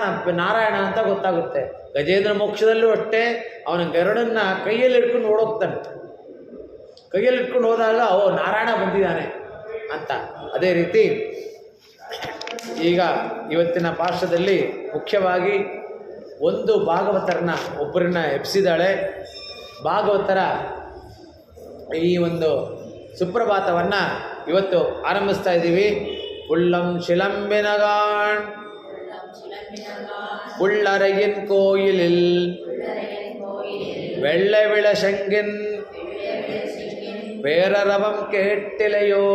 ನಾರಾಯಣ ಅಂತ ಗೊತ್ತಾಗುತ್ತೆ. ಗಜೇಂದ್ರ ಮೋಕ್ಷದಲ್ಲೂ ಅಷ್ಟೇ, ಅವನ ಗರುಡನ್ನ ಕೈಯಲ್ಲಿ ಇಟ್ಕೊಂಡು ಓಡೋಗ್ತಾನೆ. ಕೈಯಲ್ಲಿ ಇಟ್ಕೊಂಡು ಹೋದಾಗ ಓ ನಾರಾಯಣ ಬಂದಿದ್ದಾನೆ ಅಂತ. ಅದೇ ರೀತಿ ಈಗ ಇವತ್ತಿನ ಪಾಠದಲ್ಲಿ ಮುಖ್ಯವಾಗಿ ಒಂದು ಭಾಗವತರನ್ನ ಒಬ್ಬರನ್ನ ಎಬ್ಸಿದ್ದಾಳೆ. ಭಾಗವತರ ಈ ಒಂದು ಸುಪ್ರಭಾತವನ್ನು ಇವತ್ತು ಆರಂಭಿಸ್ತಾ ಇದ್ದೀವಿ. உள்ளம் சிலம்பினகான் உள்ளறையின் கோயிலில் வெள்ளை விளசங்கின் பேரரவம் கேட்டிலையோ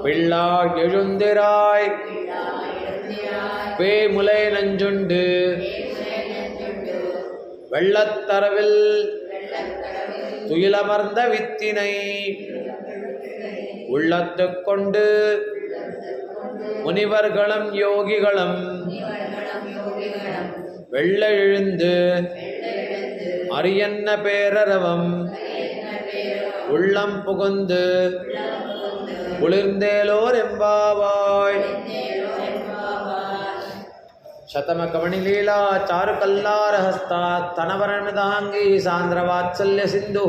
பிள்ளா எழுந்திராய் பேமுலை நஞ்சுண்டு வெள்ளத்தரவில் துயிலமர்ந்த வித்தினை உள்ளத்து கொண்டு முனிவர்களும் யோகிகளும் வெள்ள எழுந்து அரியன்ன பேரரவம் உள்ளம் புகுந்து குளிர்ந்தேலோர் எம்பாவாய். ಶತಮಕಮಣಿಲೀಲಾ ಚಾರುಕಲ್ಲಾರಹಸ್ತಾತ್ ತನವರಣದಾಂಗೀ ಸಾಂದ್ರವಾತ್ಸಲ್ಯ ಸಿಂಧು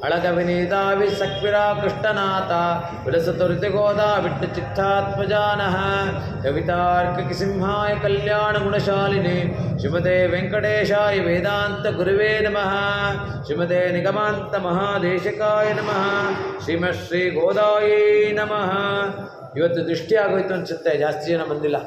ಅಳಗ ವಿನೀತಾ ವಿಸಕ್ವಿರಾ ಕೃಷ್ಣನಾಥ ವಿಲಸತುರಿತಿಗೋದಾ ವಿಟ್ಟು ಚಿತ್ತಾತ್ಮಜಾನಃ ಕವಿತಾರ್ಕಿಕ ಸಿಂಹಾಯ ಕಲ್ಯಾಣ ಗುಣಶಾಲಿನಿ ಶ್ರೀಮತೆ ವೆಂಕಟೇಶಾಯ ವೇದಾಂತ ಗುರುವೇ ನಮಃ. ಶ್ರೀಮತೆ ನಿಗಮಾಂತ ಮಹಾದೇಶಿಕಾಯ ನಮಃ. ಶ್ರೀಮತ್ ಶ್ರೀ ಗೋದಾಯೇ ನಮಃ. ಇವತ್ತು ದೃಷ್ಟಿ ಆಗೋಯ್ತು ಅನಿಸುತ್ತೆ, ಜಾಸ್ತಿ ಜನ ಬಂದಿಲ್ಲ.